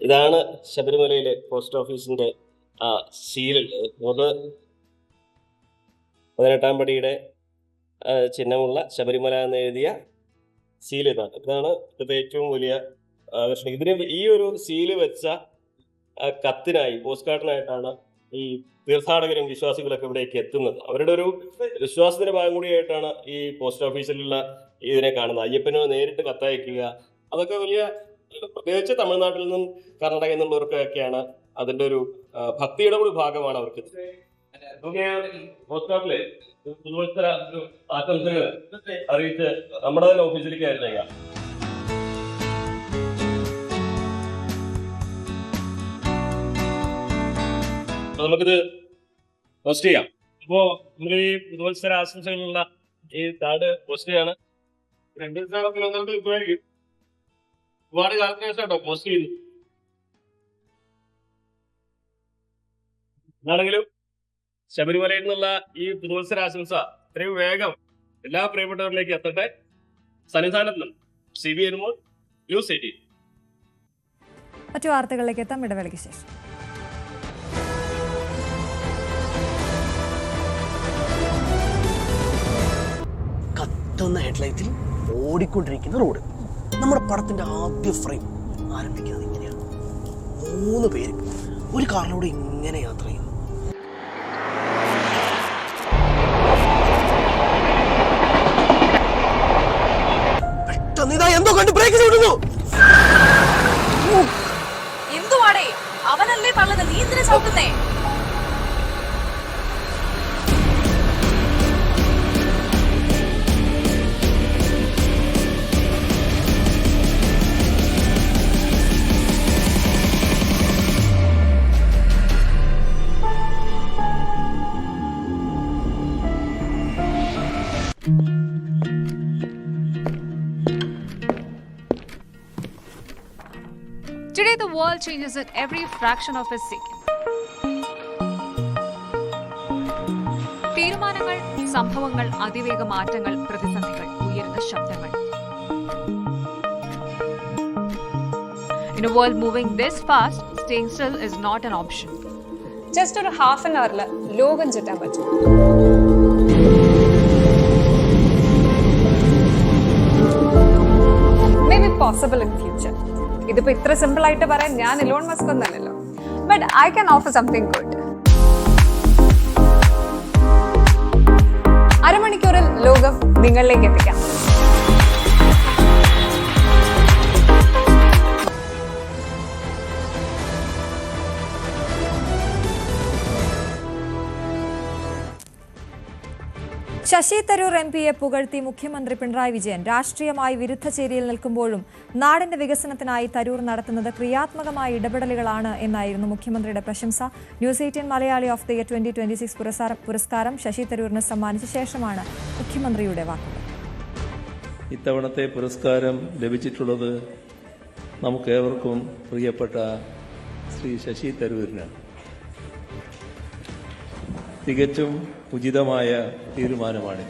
Speaker 5: ഇതാണ് ശബരിമലയിലെ പോസ്റ്റ് ഓഫീസിന്റെ സീൽ. 18-ാം പടിയുടെ ചിഹ്നമുള്ള ശബരിമല എന്ന് എഴുതിയ സീൽ ഇതാണ്. ഇതാണ് ഇപ്പോഴത്തെ ഏറ്റവും വലിയ ആകർഷണം. ഈ ഒരു സീല് വെച്ച കത്തിനായി, പോസ്റ്റ് കാർഡിനായിട്ടാണ് ഈ തീർത്ഥാടകരും വിശ്വാസികളൊക്കെ ഇവിടേക്ക് എത്തുന്നത്. അവരുടെ ഒരു വിശ്വാസത്തിന്റെ ഭാഗം കൂടിയായിട്ടാണ് ഈ പോസ്റ്റ് ഓഫീസിലുള്ള ഇതിനെ കാണുന്നത്. അയ്യപ്പനോ നേരിട്ട് കത്തയക്കുക, അതൊക്കെ വലിയ, പ്രത്യേകിച്ച് തമിഴ്നാട്ടിൽ നിന്നും കർണാടകയിൽ നിന്നുള്ളവർക്കൊക്കെയാണ് അതിന്റെ ഒരു ഭക്തിയുടെ കൂടി ഭാഗമാണ് അവർക്ക്. പോസ്റ്റ് ഓഫീസിലെ പുതുവത്സര ആശംസകൾ അറിയിച്ച് നമ്മുടെ തന്നെ ഓഫീസിലേക്ക് അയച്ചേക്കാം. നമുക്കിത് പോസ്റ്റ് ചെയ്യാം. അപ്പോ നമ്മൾ ഈ പുതുവത്സര ആശംസകളുള്ള ഈ കാർഡ് പോസ്റ്റ് ചെയ്യാണ്. 2 ദിവസം ഇപ്പോഴായിരിക്കും, ഒരുപാട് കാലത്തിന് ശേഷം കേട്ടോ പോസ്റ്റ് ചെയ്തു. എന്നാണെങ്കിലും ശബരിമലയിൽ നിന്നുള്ള ഈ പുതുവത്സര ആശംസ ഇത്രയും വേഗം എല്ലാ പ്രിയപ്പെട്ടവരിലേക്ക് എത്തട്ടെ. സന്നിധാനത്തിൽ CB അനുമോൾ, ന്യൂസ് 18.
Speaker 1: മറ്റു വാർത്തകളിലേക്ക് എത്താം ഇടവേളയ്ക്ക് ശേഷം.
Speaker 7: കത്തുന്ന ഹെഡ്ലൈറ്റിൽ ഓടിക്കൊണ്ടിരിക്കുന്ന റോഡ്. നമ്മുടെ പടത്തിന്റെ ആദ്യ ഫ്രെയിം ആരംഭിക്കുന്നത് ഇങ്ങനെയാണ്. 3 പേര് ഒരു കാറിലൂടെ ഇങ്ങനെ യാത്ര ചെയ്യുന്നു. പെട്ടെന്ന് ഇതാ എന്തോ കണ്ട് ബ്രേക്ക് ചവിട്ടുന്നു.
Speaker 3: എന്തുവാടേ, അവനല്ലേ പറഞ്ഞത്, നീ എന്തിനാ ചവിട്ടുന്നേ?
Speaker 8: Today, the world changes at every fraction of a second. തീരുമാനങ്ങൾ, സംഭവങ്ങൾ, അതിവേഗ മാറ്റങ്ങൾ, പ്രതിസന്ധികൾ, ഉയരുന്ന ശബ്ദങ്ങൾ. In a world moving this fast, staying still is not an option.
Speaker 9: Just ഒരു half an hour ലോകം ചുറ്റാൻ പറ്റും. Maybe possible in future. ഇതിപ്പോ ഇത്ര സിമ്പിൾ ആയിട്ട് പറയാൻ ഞാൻ ഇലോൺ മസ്ക് ഒന്നല്ലല്ലോ. But I can offer something good. അരമണിക്കൂറിൽ ലോകം നിങ്ങളിലേക്ക് എത്തിക്കാം.
Speaker 1: ശശി തരൂർ MP-യെ പുകഴ്ത്തി മുഖ്യമന്ത്രി പിണറായി വിജയൻ. രാഷ്ട്രീയമായി വിരുദ്ധ ചേരിയിൽ നിൽക്കുമ്പോഴും നാടിന്റെ വികസനത്തിനായി തരൂർ നടത്തുന്നത് ക്രിയാത്മകമായ ഇടപെടലുകളാണ് എന്നായിരുന്നു മുഖ്യമന്ത്രിയുടെ പ്രശംസ. News 18 Malayali of the year 2026 പുരസ്കാരം ശശി തരൂരിന് സമ്മാനിച്ച ശേഷമാണ് മുഖ്യമന്ത്രിയുടെ വാക്കുകൾ.
Speaker 10: ഇത്തവണത്തെ പുരസ്കാരം ലഭിച്ചിട്ടുള്ളത് നമുക്കേവർക്കും പ്രിയപ്പെട്ട ശ്രീ ശശി തരൂരിനാണ്. തികച്ചും ഉചിതമായ തീരുമാനമാണ്.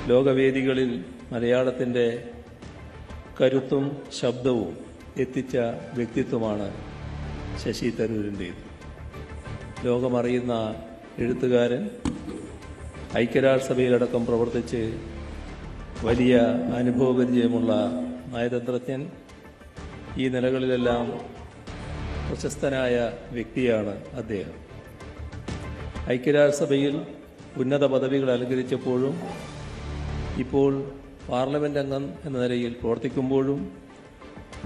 Speaker 10: ലോകവേദികളിൽ മലയാളത്തിൻ്റെ കരുത്തും ശബ്ദവും എത്തിച്ച വ്യക്തിത്വമാണ് ശശി തരൂരിൻ്റേത്. ലോകമറിയുന്ന എഴുത്തുകാരൻ, ഐക്യരാഷ്ട്രസഭയിലടക്കം പ്രവർത്തിച്ച് വലിയ അനുഭവപരിചയമുള്ള നയതന്ത്രജ്ഞൻ, ഈ നിലകളിലെല്ലാം പ്രശസ്തനായ വ്യക്തിയാണ് അദ്ദേഹം. ഐക്യരാഷ്ട്രസഭയിൽ ഉന്നത പദവികൾ അലങ്കരിച്ചപ്പോഴും ഇപ്പോൾ പാർലമെന്റ് അംഗം എന്ന നിലയിൽ പ്രവർത്തിക്കുമ്പോഴും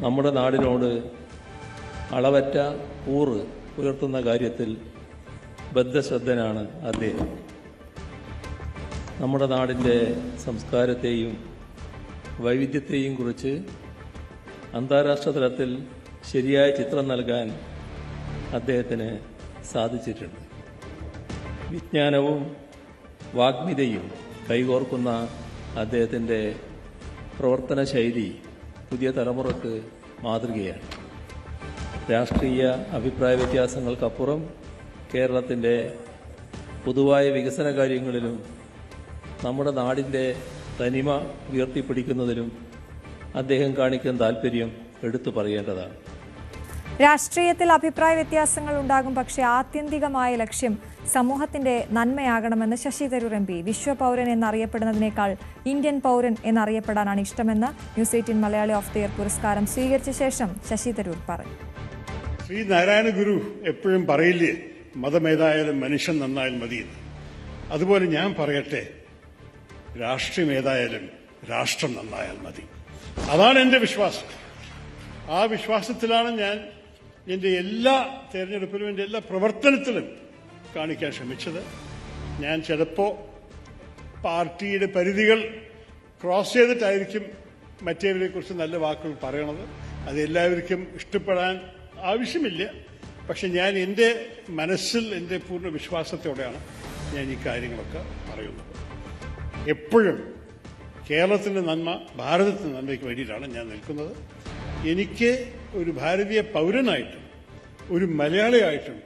Speaker 10: നമ്മുടെ നാടിനോട് അളവറ്റ കൂറ് പുലർത്തുന്ന കാര്യത്തിൽ ബദ്ധശ്രദ്ധനാണ് അദ്ദേഹം. നമ്മുടെ നാടിൻ്റെ സംസ്കാരത്തെയും വൈവിധ്യത്തെയും കുറിച്ച് അന്താരാഷ്ട്ര തലത്തിൽ ശരിയായ ചിത്രം നൽകാൻ അദ്ദേഹത്തിന് സാധിച്ചിട്ടുണ്ട്. വിജ്ഞാനവും വാഗ്മിതയും കൈകോർക്കുന്ന അദ്ദേഹത്തിൻ്റെ പ്രവർത്തന ശൈലി പുതിയ തലമുറക്ക് മാതൃകയാണ്. രാഷ്ട്രീയ അഭിപ്രായ വ്യത്യാസങ്ങൾക്കപ്പുറം കേരളത്തിൻ്റെ പൊതുവായ വികസന കാര്യങ്ങളിലും നമ്മുടെ നാടിൻ്റെ തനിമ ഉയർത്തിപ്പിടിക്കുന്നതിലും അദ്ദേഹം കാണിക്കുന്ന താല്പര്യം എടുത്തു പറയേണ്ടതാണ്.
Speaker 1: രാഷ്ട്രീയത്തിൽ അഭിപ്രായ വ്യത്യാസങ്ങൾ ഉണ്ടാകും, പക്ഷേ ആത്യന്തികമായ ലക്ഷ്യം സമൂഹത്തിന്റെ നന്മയാകണമെന്ന് ശശി തരൂർ MP. വിശ്വപൗരൻ എന്നറിയപ്പെടുന്നതിനേക്കാൾ ഇന്ത്യൻ പൗരൻ എന്നറിയപ്പെടാനാണ് ഇഷ്ടമെന്ന് news 18 Malayali of the year പുരസ്കാരം സ്വീകരിച്ച ശേഷം ശശി തരൂർ പറഞ്ഞു.
Speaker 11: ശ്രീ നാരായണ ഗുരു എപ്പോഴും പറയില്ലേ, മതമേതായാലും മനുഷ്യൻ നന്നായാൽ മതിയെന്ന്. അതുപോലെ ഞാൻ പറയട്ടെ, രാഷ്ട്രീയം ഏതായാലും രാഷ്ട്രം നന്നായാൽ മതി. അതാണ് എൻ്റെ വിശ്വാസം. ആ വിശ്വാസത്തിലാണ് ഞാൻ എൻ്റെ എല്ലാ തെരഞ്ഞെടുപ്പിലും എൻ്റെ എല്ലാ പ്രവർത്തനത്തിലും കാണിക്കാൻ ശ്രമിച്ചത്. ഞാൻ ചിലപ്പോൾ പാർട്ടിയുടെ പരിധികൾ ക്രോസ് ചെയ്തിട്ടായിരിക്കും മറ്റേവരെക്കുറിച്ച് നല്ല വാക്കുകൾ പറയണത്. അത് എല്ലാവർക്കും ഇഷ്ടപ്പെടാൻ ആവശ്യമില്ല. പക്ഷെ ഞാൻ എൻ്റെ മനസ്സിൽ എൻ്റെ പൂർണ്ണ വിശ്വാസത്തോടെയാണ് ഞാൻ ഈ കാര്യങ്ങളൊക്കെ പറയുന്നത്. എപ്പോഴും കേരളത്തിൻ്റെ നന്മ, ഭാരതത്തിൻ്റെ നന്മയ്ക്ക് വേണ്ടിയിട്ടാണ് ഞാൻ നിൽക്കുന്നത്. എനിക്ക് ഒരു ഭാരതീയ പൗരനായിട്ടും ഒരു മലയാളിയായിട്ടും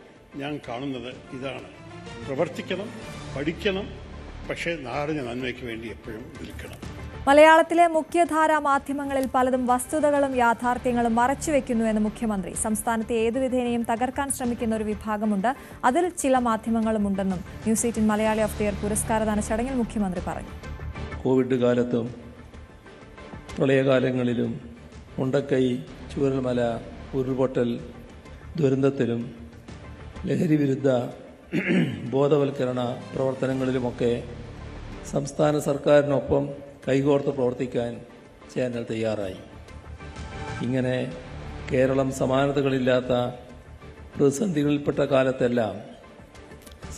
Speaker 11: ഞാൻ കാണുന്നത് ഇതാണ്: പ്രവർത്തിക്കണം, പഠിക്കണം, പക്ഷേ നാടിൻ്റെ നന്മയ്ക്ക് വേണ്ടി എപ്പോഴും നിൽക്കണം.
Speaker 1: മലയാളത്തിലെ മുഖ്യധാരാ മാധ്യമങ്ങളിൽ പലതും വസ്തുതകളും യാഥാർത്ഥ്യങ്ങളും മറച്ചുവെക്കുന്നുവെന്ന് മുഖ്യമന്ത്രി. സംസ്ഥാനത്തെ ഏതുവിധേനയും തകർക്കാൻ ശ്രമിക്കുന്ന ഒരു വിഭാഗമുണ്ട്, അതിൽ ചില മാധ്യമങ്ങളുമുണ്ടെന്നും news 18 Malayali of the year പുരസ്കാരദാന ചടങ്ങിൽ മുഖ്യമന്ത്രി പറഞ്ഞു.
Speaker 10: കോവിഡ് കാലത്തും പ്രളയകാലങ്ങളിലും മുണ്ടക്കൈ, ചൂരൽമല ഉരുൾപൊട്ടൽ ദുരന്തത്തിലും ലഹരി വിരുദ്ധ ബോധവൽക്കരണ പ്രവർത്തനങ്ങളിലുമൊക്കെ സംസ്ഥാന സർക്കാരിനൊപ്പം കൈകോർത്ത് പ്രവർത്തിക്കാൻ ചാനൽ തയ്യാറായി. ഇങ്ങനെ കേരളം സമാനതകളില്ലാത്ത പ്രതിസന്ധികളിൽപ്പെട്ട കാലത്തെല്ലാം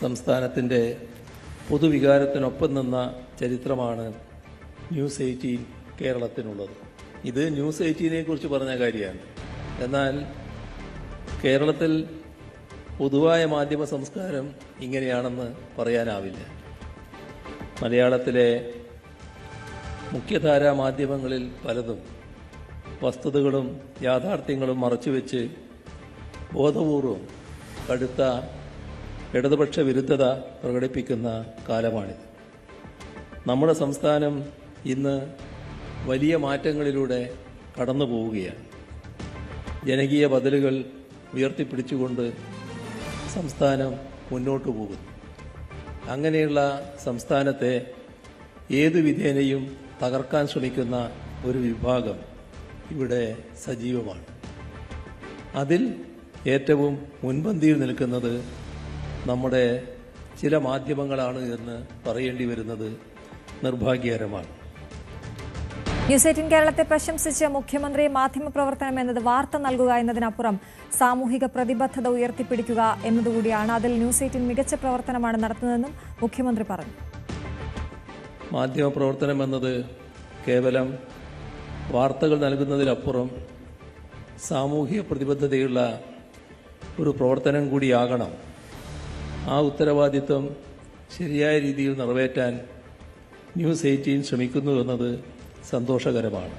Speaker 10: സംസ്ഥാനത്തിൻ്റെ പൊതുവികാരത്തിനൊപ്പം നിന്ന ചരിത്രമാണ് ന്യൂസ് 18 കേരളത്തിനുള്ളത്. ഇത് ന്യൂസ് 18നെ കുറിച്ച് പറഞ്ഞ കാര്യമാണ്. എന്നാൽ കേരളത്തിൽ പൊതുവായ മാധ്യമ സംസ്കാരം ഇങ്ങനെയാണെന്ന് പറയാനാവില്ല. മലയാളത്തിലെ മുഖ്യധാരാ മാധ്യമങ്ങളിൽ പലതും വസ്തുതകളും യാഥാർത്ഥ്യങ്ങളും മറച്ചുവെച്ച് ബോധപൂർവം കടുത്ത ഇടതുപക്ഷ വിരുദ്ധത പ്രകടിപ്പിക്കുന്ന കാലമാണിത്. നമ്മുടെ സംസ്ഥാനം ഇന്ന് വലിയ മാറ്റങ്ങളിലൂടെ കടന്നു പോവുകയാണ്. ജനകീയ ബദലുകൾ ഉയർത്തിപ്പിടിച്ചുകൊണ്ട് സംസ്ഥാനം മുന്നോട്ടു പോകുന്നു. അങ്ങനെയുള്ള സംസ്ഥാനത്തെ ഏതു വിധേനയും തകർക്കാൻ ശ്രമിക്കുന്ന ഒരു വിഭാഗം ഇവിടെ സജീവമാണ്. അതിൽ ഏറ്റവും മുൻപന്തിയിൽ നിൽക്കുന്നത് നമ്മുടെ ചില മാധ്യമങ്ങളാണ് എന്ന് പറയേണ്ടി വരുന്നത് നിർഭാഗ്യകരമാണ്.
Speaker 1: ന്യൂസ് 18 കേരളത്തെ പ്രശംസിച്ച മുഖ്യമന്ത്രി മാധ്യമപ്രവർത്തനം എന്നത് വാർത്ത നൽകുക എന്നതിനപ്പുറം സാമൂഹിക പ്രതിബദ്ധത ഉയർത്തിപ്പിടിക്കുക എന്നതുകൂടിയാണ്. അതിൽ ന്യൂസ് 18 മികച്ച പ്രവർത്തനമാണ് നടത്തുന്നതെന്നും മുഖ്യമന്ത്രി പറഞ്ഞു.
Speaker 10: മാധ്യമപ്രവർത്തനം എന്നത് കേവലം വാർത്തകൾ നൽകുന്നതിലപ്പുറം സാമൂഹിക പ്രതിബദ്ധതയുള്ള ഒരു പ്രവർത്തനം കൂടിയാകണം. ആ ഉത്തരവാദിത്വം ശരിയായ രീതിയിൽ നിറവേറ്റാൻ ന്യൂസ് 18 ശ്രമിക്കുന്നു എന്നത് സന്തോഷകരമാണ്.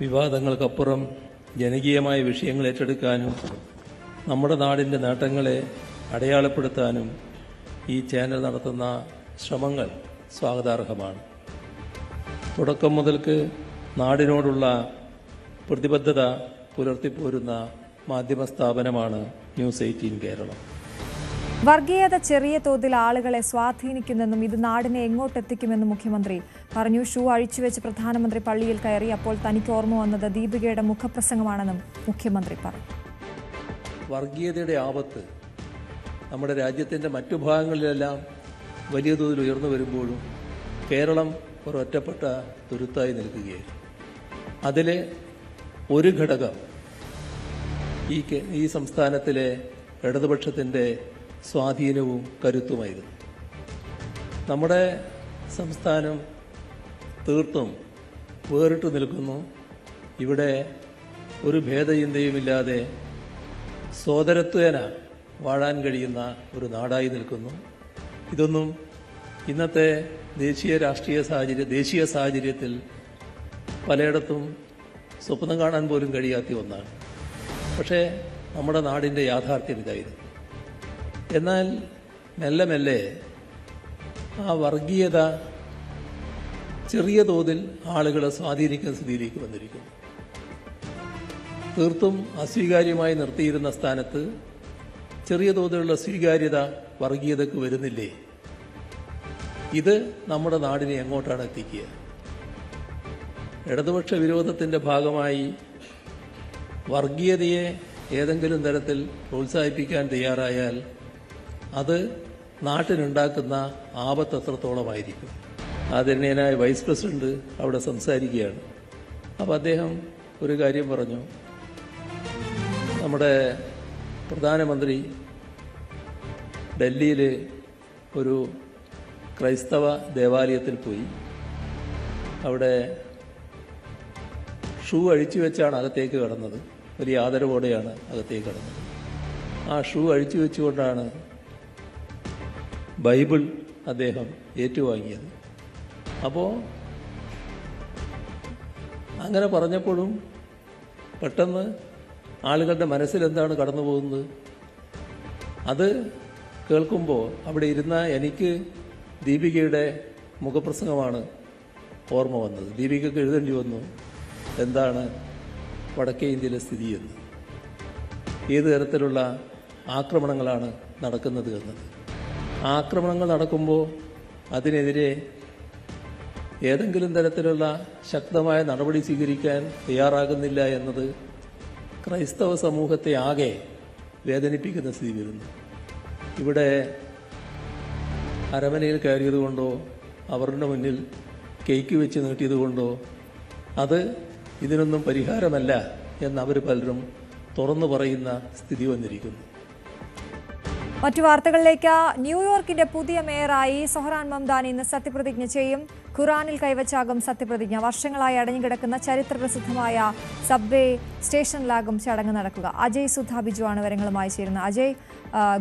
Speaker 10: വിവാദങ്ങൾക്കപ്പുറം ജനകീയമായ വിഷയങ്ങൾ ഏറ്റെടുക്കാനും നമ്മുടെ നാടിൻ്റെ നേട്ടങ്ങളെ അടയാളപ്പെടുത്താനും ഈ ചാനൽ നടത്തുന്ന ശ്രമങ്ങൾ സ്വാഗതാർഹമാണ്. തുടക്കം മുതൽക്ക് നാടിനോടുള്ള പ്രതിബദ്ധത പുലർത്തിപ്പോരുന്ന മാധ്യമ സ്ഥാപനമാണ് ന്യൂസ് 18 കേരളം.
Speaker 1: വർഗീയത ചെറിയ തോതിൽ ആളുകളെ സ്വാധീനിക്കുന്നെന്നും ഇത് നാടിനെ എങ്ങോട്ടെത്തിക്കുമെന്നും മുഖ്യമന്ത്രി പറഞ്ഞു. ഷൂ അഴിച്ചുവെച്ച് പ്രധാനമന്ത്രി പള്ളിയിൽ കയറി. അപ്പോൾ തനിക്ക് ഓർമ്മ വന്നത് ദീപികയുടെ മുഖപ്രസംഗമാണെന്നും മുഖ്യമന്ത്രി പറഞ്ഞു.
Speaker 10: വർഗീയതയുടെ ആപത്ത് നമ്മുടെ രാജ്യത്തിൻ്റെ മറ്റു ഭാഗങ്ങളിലെല്ലാം വലിയ തോതിൽ ഉയർന്നു വരുമ്പോഴും കേരളം ഒരൊറ്റപ്പെട്ട തുരുത്തായി നിൽക്കുകയായിരുന്നു. അതിലെ ഒരു ഘടകം ഈ സംസ്ഥാനത്തിലെ ഇടതുപക്ഷത്തിൻ്റെ സ്വാധീനവും കരുത്തുമായിരുന്നു. നമ്മുടെ സംസ്ഥാനം തീർത്തും വേറിട്ട് നിൽക്കുന്നു. ഇവിടെ ഒരു ഭേദചിന്തയുമില്ലാതെ സോദരത്വേന വാഴാൻ കഴിയുന്ന ഒരു നാടായി നിൽക്കുന്നു. ഇതൊന്നും ഇന്നത്തെ ദേശീയ സാഹചര്യത്തിൽ പലയിടത്തും സ്വപ്നം കാണാൻ പോലും കഴിയാത്ത ഒന്നാണ്. പക്ഷേ നമ്മുടെ നാടിൻ്റെ യാഥാർത്ഥ്യം ഇതായിരുന്നു. എന്നാൽ മെല്ലെ മെല്ലെ ആ വർഗീയത ചെറിയ തോതിൽ ആളുകളെ സ്വാധീനിക്കുന്ന സ്ഥിതിയിലേക്ക് വന്നിരിക്കുന്നു. തീർത്തും അസ്വീകാര്യമായി നിർത്തിയിരുന്ന സ്ഥാനത്ത് ചെറിയ തോതിലുള്ള സ്വീകാര്യത വർഗീയതയ്ക്ക് വരുന്നില്ലേ? ഇത് നമ്മുടെ നാടിനെ എങ്ങോട്ടാണ് എത്തിക്കുക? ഇടതുപക്ഷ വിരോധത്തിൻ്റെ ഭാഗമായി വർഗീയതയെ ഏതെങ്കിലും തരത്തിൽ പ്രോത്സാഹിപ്പിക്കാൻ തയ്യാറായാൽ അത് നാട്ടിനുണ്ടാക്കുന്ന ആപത്ത് എത്രത്തോളമായിരിക്കും? ആദരണീയനായ വൈസ് പ്രസിഡന്റ് അവിടെ സംസാരിക്കുകയാണ്. അപ്പോൾ അദ്ദേഹം ഒരു കാര്യം പറഞ്ഞു. നമ്മുടെ പ്രധാനമന്ത്രി ഡൽഹിയിൽ ഒരു ക്രൈസ്തവ ദേവാലയത്തിൽ പോയി അവിടെ ഷൂ അഴിച്ചു വെച്ചാണ് അകത്തേക്ക് കടന്നത്. വലിയ ആദരവോടെയാണ് അകത്തേക്ക് കടന്നത്. ആ ഷൂ അഴിച്ചു വെച്ചുകൊണ്ടാണ് ബൈബിൾ അദ്ദേഹം ഏറ്റുവാങ്ങിയത്. അപ്പോൾ അങ്ങനെ പറഞ്ഞപ്പോഴും പെട്ടെന്ന് ആളുകളുടെ മനസ്സിൽ എന്താണ് കടന്നു പോകുന്നത്? അത് കേൾക്കുമ്പോൾ അവിടെ ഇരുന്ന എനിക്ക് ദീപികയുടെ മുഖപ്രസംഗമാണ് ഓർമ്മ വന്നത്. ദീപികയ്ക്ക് എഴുതേണ്ടി വന്നു എന്താണ് വടക്കേ ഇന്ത്യയിലെ സ്ഥിതി എന്ന്, ഏത് തരത്തിലുള്ള ആക്രമണങ്ങളാണ് നടക്കുന്നത് എന്നത്. ആക്രമണങ്ങൾ നടക്കുമ്പോൾ അതിനെതിരെ ഏതെങ്കിലും തരത്തിലുള്ള ശക്തമായ നടപടി സ്വീകരിക്കാൻ തയ്യാറാകുന്നില്ല എന്നത് ക്രൈസ്തവ സമൂഹത്തെ ആകെ വേദനിപ്പിക്കുന്ന സ്ഥിതി വരുന്നു. ഇവിടെ അരമനയിൽ കയറിയതുകൊണ്ടോ അവരുടെ മുന്നിൽ കേക്ക് വെച്ച് നീട്ടിയതുകൊണ്ടോ അത് ഇതിനൊന്നും പരിഹാരമല്ല എന്ന് അവർ പലരും തുറന്നു പറയുന്ന സ്ഥിതി വന്നിരിക്കുന്നു.
Speaker 1: മറ്റു വാർത്തകളിലേക്ക്. ന്യൂയോർക്കിന്റെ പുതിയ മേയറായി സൊഹ്റാൻ മംദാനി ഇന്ന് സത്യപ്രതിജ്ഞ ചെയ്യും. ഖുറാനിൽ കൈവച്ചാകും സത്യപ്രതിജ്ഞ. വർഷങ്ങളായി അടഞ്ഞുകിടക്കുന്ന ചരിത്രപ്രസിദ്ധമായ സബ്വേ സ്റ്റേഷനിലാകും ചടങ്ങ് നടക്കുക. അജയ് സുധാ ബിജുവാണ് വിവരങ്ങളുമായി ചേരുന്നത്. Ajay,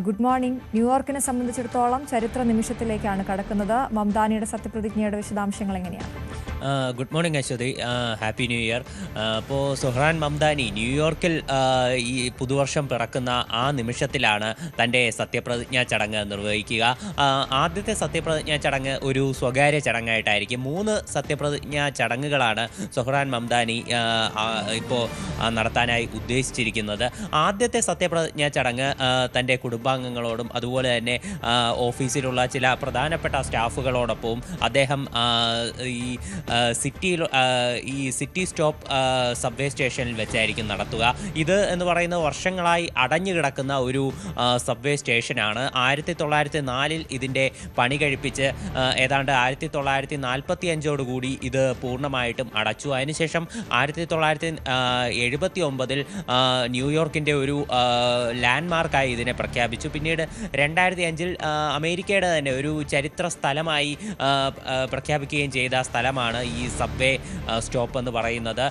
Speaker 1: good morning. ന്യൂയോർക്കിനെ സംബന്ധിച്ചിടത്തോളം ചരിത്ര നിമിഷത്തിലേക്കാണ് കടക്കുന്നത്. മംദാനിയുടെ സത്യപ്രതിജ്ഞയുടെ വിശദാംശങ്ങൾ എങ്ങനെയാണ്?
Speaker 12: Good morning Ashwathi, happy new year. അപ്പോൾ സൊഹ്റാൻ മംദാനി ന്യൂയോർക്കിൽ ഈ പുതുവർഷം പിറക്കുന്ന ആ നിമിഷത്തിലാണ് തൻ്റെ സത്യപ്രതിജ്ഞാ ചടങ്ങ് നിർവഹിക്കുക. ആദ്യത്തെ സത്യപ്രതിജ്ഞാ ചടങ്ങ് ഒരു സ്വകാര്യ ചടങ്ങായിട്ടായിരിക്കും. 3 സത്യപ്രതിജ്ഞാ ചടങ്ങുകളാണ് സൊഹ്റാൻ മംദാനി ഇപ്പോൾ നടത്താനായി ഉദ്ദേശിച്ചിരിക്കുന്നത്. ആദ്യത്തെ സത്യപ്രതിജ്ഞാ ചടങ്ങ് തൻ്റെ കുടുംബാംഗങ്ങളോടും അതുപോലെ തന്നെ ഓഫീസിലുള്ള ചില പ്രധാനപ്പെട്ട സ്റ്റാഫുകളോടൊപ്പവും അദ്ദേഹം ഈ സിറ്റി സ്റ്റോപ്പ് സബ്വേ സ്റ്റേഷനിൽ വെച്ചായിരിക്കും നടത്തുക. ഇത് എന്ന് പറയുന്ന വർഷങ്ങളായി അടഞ്ഞു കിടക്കുന്ന ഒരു സബ്വേ സ്റ്റേഷനാണ്. 1904 ഇതിൻ്റെ പണി കഴിപ്പിച്ച് ഏതാണ്ട് 1945 ഇത് പൂർണ്ണമായിട്ടും അടച്ചു. അതിനുശേഷം 1979 ന്യൂയോർക്കിൻ്റെ ഒരു ലാൻഡ്മാർക്കായി ഇതിനെ പ്രഖ്യാപിച്ചു. പിന്നീട് 2005 അമേരിക്കയുടെ തന്നെ ഒരു ചരിത്ര സ്ഥലമായി പ്രഖ്യാപിക്കുകയും ചെയ്ത സ്ഥലമാണ് ഈ സബ്വേ സ്റ്റോപ്പ് എന്ന് പറയുന്നത്.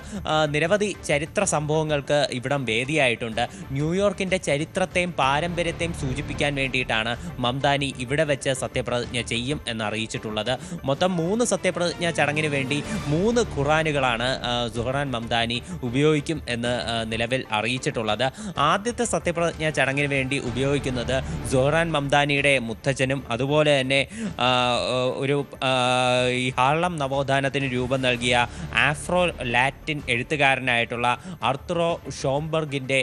Speaker 12: നിരവധി ചരിത്ര സംഭവങ്ങൾക്ക് ഇവിടം വേദിയായിട്ടുണ്ട്. ന്യൂയോർക്കിൻ്റെ ചരിത്രത്തെയും പാരമ്പര്യത്തെയും സൂചിപ്പിക്കാൻ വേണ്ടിയിട്ടാണ് മംദാനി ഇവിടെ വെച്ച് സത്യപ്രതിജ്ഞ ചെയ്യും എന്ന് അറിയിച്ചിട്ടുള്ളത്. മൊത്തം 3 സത്യപ്രതിജ്ഞാ ചടങ്ങിന് വേണ്ടി 3 ഖുറാനുകളാണ് സൊഹ്റാൻ മംദാനി ഉപയോഗിക്കും എന്ന് നിലവിൽ അറിയിച്ചിട്ടുള്ളത്. ആദ്യത്തെ സത്യപ്രതിജ്ഞാ ചടങ്ങിന് വേണ്ടി ഉപയോഗിക്കുന്നത് സൊഹ്റാൻ മംദാനിയുടെ മുത്തച്ഛനും അതുപോലെ തന്നെ ഒരു ഈ ഹാർലം നവോത്ഥാനത്തിന് രൂപം നൽകിയ ആഫ്രോ ലാറ്റിൻ എഴുത്തുകാരനായിട്ടുള്ള അർത്തുറോ ഷോംബർഗിൻ്റെ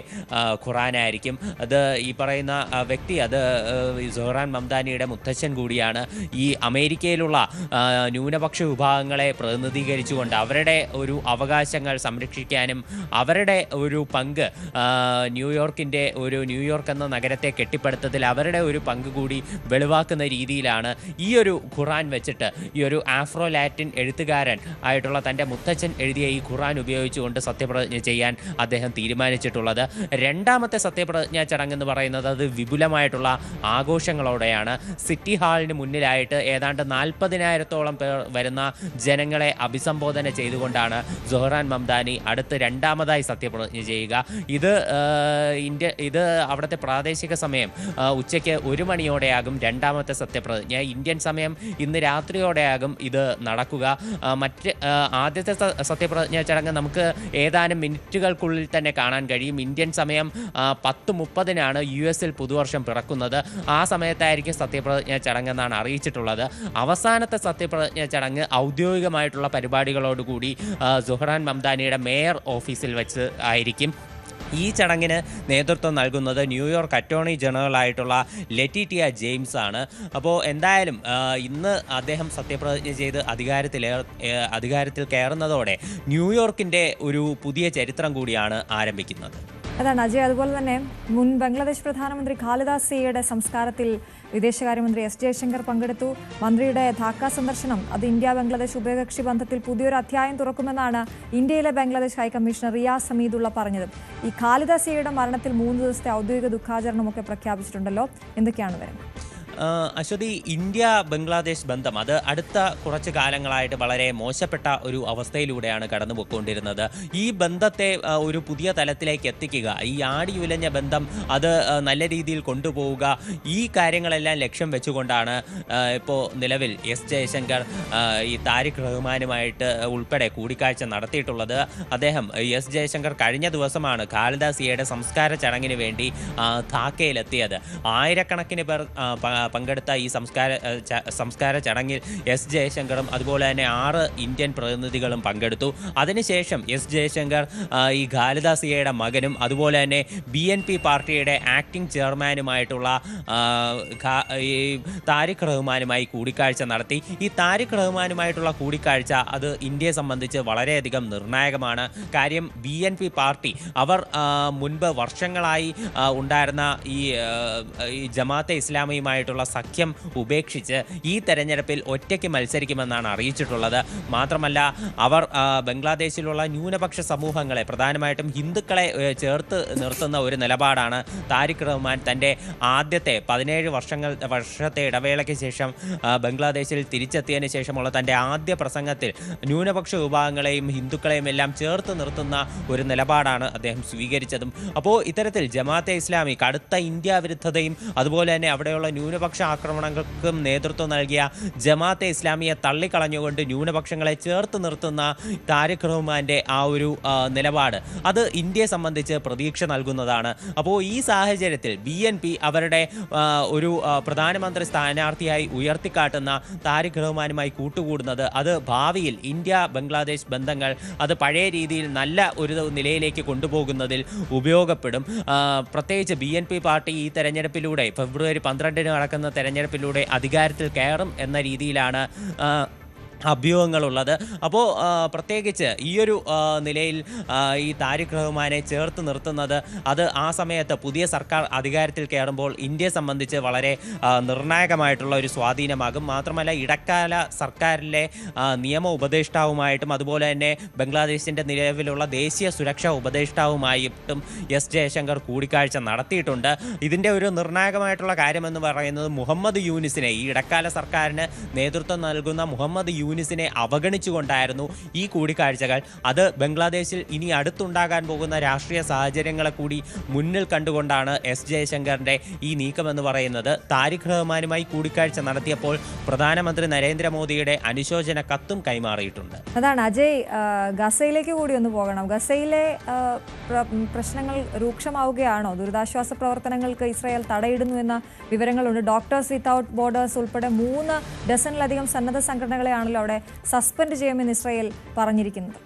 Speaker 12: ഖുറാനായിരിക്കും. അത് ഈ പറയുന്ന വ്യക്തി അത് സൊഹ്റാൻ മംദാനിയുടെ മുത്തച്ഛൻ കൂടിയാണ്. ഈ അമേരിക്കയിലുള്ള ന്യൂനപക്ഷ വിഭാഗങ്ങളെ പ്രതിനിധീകരിച്ചുകൊണ്ട് അവരുടെ ഒരു അവകാശങ്ങൾ സംരക്ഷിക്കാനും അവരുടെ ഒരു പങ്ക് ന്യൂയോർക്ക് എന്ന നഗരത്തെ കെട്ടിപ്പടുത്തതിൽ അവരുടെ ഒരു പങ്ക് കൂടി വെളിവാക്കുന്ന രീതിയിലാണ് ഈ ഒരു ഖുറാൻ വെച്ചിട്ട് ഈ ഒരു ആഫ്രോ ലാറ്റിൻ എഴുത്തുകാരൻ ആയിട്ടുള്ള തൻ്റെ മുത്തച്ഛൻ എഴുതിയ ഈ ഖുറാൻ ഉപയോഗിച്ചുകൊണ്ട് സത്യപ്രതിജ്ഞ ചെയ്യാൻ അദ്ദേഹം തീരുമാനിച്ചിട്ടുള്ളത്. രണ്ടാമത്തെ സത്യപ്രതിജ്ഞാ ചടങ്ങെന്ന് പറയുന്നത് അത് വിപുലമായിട്ടുള്ള ആഘോഷങ്ങളോടെയാണ്. സിറ്റി ഹാളിന് മുന്നിലായിട്ട് ഏതാണ്ട് 40,000-ഓളം പേർ വരുന്ന ജനങ്ങളെ അഭിസംബോധന ചെയ്തുകൊണ്ടാണ് സൊഹ്റാൻ മംദാനി അടുത്ത് രണ്ടാമതായി സത്യപ്രതിജ്ഞ ചെയ്യുക. ഇത് അവിടുത്തെ പ്രാദേശിക സമയം ഉച്ചയ്ക്ക് 1 മണിയോടെയാകും രണ്ടാമത്തെ സത്യപ്രതിജ്ഞ. ഇന്ത്യൻ സമയം ഇന്ന് രാത്രിയോടെയാകും ഇത് നടക്കുക. ആദ്യത്തെ സത്യപ്രതിജ്ഞാ ചടങ്ങ് നമുക്ക് ഏതാനും മിനിറ്റുകൾക്കുള്ളിൽ തന്നെ കാണാൻ കഴിയും. ഇന്ത്യൻ സമയം 10:30-നാണ് US-ൽ പുതുവർഷം പിറക്കുന്നത്. ആ സമയത്തായിരിക്കും സത്യപ്രതിജ്ഞാ ചടങ്ങെന്നാണ് അറിയിച്ചിട്ടുള്ളത്. അവസാനത്തെ സത്യപ്രതിജ്ഞാ ചടങ്ങ് ഔദ്യോഗികമായിട്ടുള്ള പരിപാടികളോടുകൂടി സുഹ്റാൻ മംദാനിയുടെ മേയർ ഓഫീസിൽ വെച്ച് ആയിരിക്കും. ഈ ചടങ്ങിന് നേതൃത്വം നൽകുന്നത് ന്യൂയോർക്ക് അറ്റോർണി ജനറൽ ആയിട്ടുള്ള ലെറ്റിറ്റിയ ജെയിംസ് ആണ്. അപ്പോൾ എന്തായാലും ഇന്ന് അദ്ദേഹം സത്യപ്രതിജ്ഞ ചെയ്ത് അധികാരത്തിൽ കയറുന്നതോടെ ന്യൂയോർക്കിൻ്റെ ഒരു പുതിയ ചരിത്രം കൂടിയാണ് ആരംഭിക്കുന്നത്.
Speaker 1: അതാണ് അജയ്. അതുപോലെ തന്നെ മുൻ ബംഗ്ലാദേശ് പ്രധാനമന്ത്രി ഖാലിദ സിയയുടെ സംസ്കാരത്തിൽ വിദേശകാര്യമന്ത്രി S. ജയശങ്കർ പങ്കെടുത്തു. മന്ത്രിയുടെ ധാക്ക സന്ദർശനം അത് ഇന്ത്യ ബംഗ്ലാദേശ് ഉഭയകക്ഷി ബന്ധത്തിൽ പുതിയൊരു അധ്യായം തുറക്കുമെന്നാണ് ഇന്ത്യയിലെ ബംഗ്ലാദേശ് ഹൈക്കമ്മീഷണർ റിയാസ് സമീദുള്ള പറഞ്ഞത്. ഈ ഖാലിദ സിയയുടെ മരണത്തിൽ 3 ദിവസത്തെ ഔദ്യോഗിക ദുഃഖാചരണമൊക്കെ പ്രഖ്യാപിച്ചിട്ടുണ്ടല്ലോ. എന്തൊക്കെയാണ് വരുന്നത്?
Speaker 12: അശ്വതി, ഇന്ത്യ ബംഗ്ലാദേശ് ബന്ധം അത് അടുത്ത കുറച്ച് കാലങ്ങളായിട്ട് വളരെ മോശപ്പെട്ട ഒരു അവസ്ഥയിലൂടെയാണ് കടന്നു പോയിക്കൊണ്ടിരുന്നത്. ഈ ബന്ധത്തെ ഒരു പുതിയ തലത്തിലേക്ക് എത്തിക്കുക, ഈ ആടിയുലഞ്ഞ ബന്ധം അത് നല്ല രീതിയിൽ കൊണ്ടുപോവുക, ഈ കാര്യങ്ങളെല്ലാം ലക്ഷ്യം വെച്ചുകൊണ്ടാണ് ഇപ്പോൾ നിലവിൽ S. ജയശങ്കർ ഈ താരിഖ് റഹ്മാനുമായിട്ട് ഉൾപ്പെടെ കൂടിക്കാഴ്ച നടത്തിയിട്ടുള്ളത്. അദ്ദേഹം S. ജയശങ്കർ കഴിഞ്ഞ ദിവസമാണ് ഖാലിദ സിയയുടെ സംസ്കാര ചടങ്ങിന് വേണ്ടി ധാക്കയിലെത്തിയത്. ആയിരക്കണക്കിന് പേർ പങ്കെടുത്ത ഈ സംസ്കാര ചടങ്ങിൽ S. ജയശങ്കറും അതുപോലെ തന്നെ 6 ഇന്ത്യൻ പ്രതിനിധികളും പങ്കെടുത്തു. അതിനുശേഷം S. ജയശങ്കർ ഈ ഖാലിദ സിയയുടെ മകനും അതുപോലെ തന്നെ BNP പാർട്ടിയുടെ ആക്ടിംഗ് ചെയർമാനുമായിട്ടുള്ള ഈ താരിഖ് റഹ്മാനുമായി കൂടിക്കാഴ്ച നടത്തി. ഈ താരിഖ് റഹ്മാനുമായിട്ടുള്ള കൂടിക്കാഴ്ച അത് ഇന്ത്യയെ സംബന്ധിച്ച് വളരെയധികം നിർണായകമാണ്. കാര്യം BNP പാർട്ടി അവർ മുൻപ് വർഷങ്ങളായി ഉണ്ടായിരുന്ന ഈ ജമാഅത്തെ ഇസ്ലാമിയുമായിട്ടുള്ള സഖ്യം ഉപേക്ഷിച്ച് ഈ തെരഞ്ഞെടുപ്പിൽ ഒറ്റയ്ക്ക് മത്സരിക്കുമെന്നാണ് അറിയിച്ചിട്ടുള്ളത്. മാത്രമല്ല അവർ ബംഗ്ലാദേശിലുള്ള ന്യൂനപക്ഷ സമൂഹങ്ങളെ പ്രധാനമായിട്ടും ഹിന്ദുക്കളെ ചേർത്ത് നിർത്തുന്ന ഒരു നിലപാടാണ് താരിഖ് റഹ്മാൻ തൻ്റെ ആദ്യത്തെ 17 വർഷത്തെ ഇടവേളയ്ക്ക് ശേഷം ബംഗ്ലാദേശിൽ തിരിച്ചെത്തിയതിന് ശേഷമുള്ള തൻ്റെ ആദ്യ പ്രസംഗത്തിൽ ന്യൂനപക്ഷ വിഭാഗങ്ങളെയും ഹിന്ദുക്കളെയും എല്ലാം ചേർത്ത് നിർത്തുന്ന ഒരു നിലപാടാണ് അദ്ദേഹം സ്വീകരിച്ചതും. അപ്പോൾ ഇത്തരത്തിൽ ജമാഅത്തെ ഇസ്ലാമി കടുത്ത ഇന്ത്യ വിരുദ്ധതയും അതുപോലെ തന്നെ അവിടെയുള്ള ന്യൂനപക്ഷ ആക്രമണങ്ങൾക്കും നേതൃത്വം നൽകിയ ജമാഅത്തെ ഇസ്ലാമിയെ തള്ളിക്കളഞ്ഞുകൊണ്ട് ന്യൂനപക്ഷങ്ങളെ ചേർത്ത് നിർത്തുന്ന താരിഖ് റഹ്മാൻ്റെ ആ ഒരു നിലപാട് അത് ഇന്ത്യയെ സംബന്ധിച്ച് പ്രതീക്ഷ നൽകുന്നതാണ്. അപ്പോൾ ഈ സാഹചര്യത്തിൽ BNP അവരുടെ ഒരു പ്രധാനമന്ത്രി സ്ഥാനാർത്ഥിയായി ഉയർത്തിക്കാട്ടുന്ന താരിഖ് റഹ്മാനുമായി കൂട്ടുകൂടുന്നത് അത് ഭാവിയിൽ ഇന്ത്യ ബംഗ്ലാദേശ് ബന്ധങ്ങൾ അത് പഴയ രീതിയിൽ നല്ല ഒരു നിലയിലേക്ക് കൊണ്ടുപോകുന്നതിൽ ഉപയോഗപ്പെടും. പ്രത്യേകിച്ച് BNP പാർട്ടി ഈ തെരഞ്ഞെടുപ്പിലൂടെ ഫെബ്രുവരി 12-ന് നടക്കുന്ന തെരഞ്ഞെടുപ്പിലൂടെ അധികാരത്തിൽ കയറും എന്ന രീതിയിലാണ് അഭ്യൂഹങ്ങളുള്ളത്. അപ്പോൾ പ്രത്യേകിച്ച് ഈയൊരു നിലയിൽ ഈ താരിഖ് റഹ്മാനെ ചേർത്ത് നിർത്തുന്നത് അത് ആ സമയത്ത് പുതിയ സർക്കാർ അധികാരത്തിൽ കയറുമ്പോൾ ഇന്ത്യയെ സംബന്ധിച്ച് വളരെ നിർണായകമായിട്ടുള്ള ഒരു സ്വാധീനമാകും. മാത്രമല്ല ഇടക്കാല സർക്കാരിലെ നിയമ ഉപദേഷ്ടാവുമായിട്ടും അതുപോലെ തന്നെ ബംഗ്ലാദേശിൻ്റെ നിലവിലുള്ള ദേശീയ സുരക്ഷാ ഉപദേഷ്ടാവുമായിട്ടും S. ജയശങ്കർ കൂടിക്കാഴ്ച നടത്തിയിട്ടുണ്ട്. ഇതിൻ്റെ ഒരു നിർണായകമായിട്ടുള്ള കാര്യമെന്ന് പറയുന്നത് മുഹമ്മദ് യൂനിസിനെ, ഈ ഇടക്കാല സർക്കാരിന് നേതൃത്വം നൽകുന്ന മുഹമ്മദ് യൂനിസിനെ അവഗണിച്ചുകൊണ്ടായിരുന്നു ഈ കൂടിക്കാഴ്ചകൾ. അത് ബംഗ്ലാദേശിൽ ഇനി അടുത്തുണ്ടാകാൻ പോകുന്ന രാഷ്ട്രീയ സാഹചര്യങ്ങളെ കൂടി മുന്നിൽ കണ്ടുകൊണ്ടാണ് S. ജയശങ്കറിൻ്റെ ഈ നീക്കമെന്ന് പറയുന്നത്. താരിഖ് റഹ്മാനുമായി കൂടിക്കാഴ്ച നടത്തിയപ്പോൾ പ്രധാനമന്ത്രി നരേന്ദ്രമോദിയുടെ അനുശോചന കത്തും കൈമാറിയിട്ടുണ്ട്.
Speaker 1: അതാണ് അജയ്. ഗസയിലേക്ക് കൂടി ഒന്ന് പോകണം. ഗസയിലെ പ്രശ്നങ്ങൾ രൂക്ഷമാവുകയാണോ? ദുരിതാശ്വാസ പ്രവർത്തനങ്ങൾക്ക് ഇസ്രായേൽ തടയിടുന്നു എന്ന വിവരങ്ങളുണ്ട്. ഡോക്ടേഴ്സ് വിത്തൗട്ട് ബോർഡേഴ്സ് ഉൾപ്പെടെ 3 ഡസനിലധികം സന്നദ്ധ സംഘടനകളെയാണല്ലോ അവിടെ സസ്പെൻഡ് ചെയ്യുമെന്ന് ഇസ്രായേൽ പറഞ്ഞിരിക്കുന്നത്.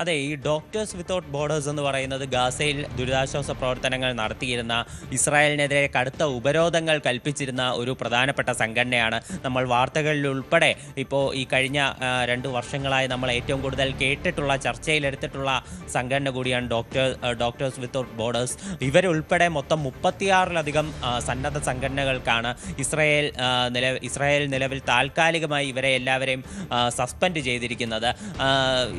Speaker 12: അതെ, ഈ ഡോക്ടേഴ്സ് വിത്തൗട്ട് ബോർഡേഴ്സ് എന്ന് പറയുന്നത് ഗാസയിൽ ദുരിതാശ്വാസ പ്രവർത്തനങ്ങൾ നടത്തിയിരുന്ന, ഇസ്രായേലിനെതിരെ കടുത്ത ഉപരോധങ്ങൾ കൽപ്പിച്ചിരുന്ന ഒരു പ്രധാനപ്പെട്ട സംഘടനയാണ്. നമ്മൾ വാർത്തകളിൽ ഉൾപ്പെടെ ഇപ്പോൾ ഈ കഴിഞ്ഞ 2 വർഷങ്ങളായി നമ്മൾ ഏറ്റവും കൂടുതൽ കേട്ടിട്ടുള്ള ചർച്ചയിലെടുത്തിട്ടുള്ള സംഘടന കൂടിയാണ് ഡോക്ടേഴ്സ് വിത്തൗട്ട് ബോർഡേഴ്സ്. ഇവരുൾപ്പെടെ മൊത്തം 36-ലധികം സന്നദ്ധ സംഘടനകൾക്കാണ് ഇസ്രായേൽ നിലവിൽ താൽക്കാലികമായി ഇവരെ എല്ലാവരെയും സസ്പെൻഡ് ചെയ്തിരിക്കുന്നത്.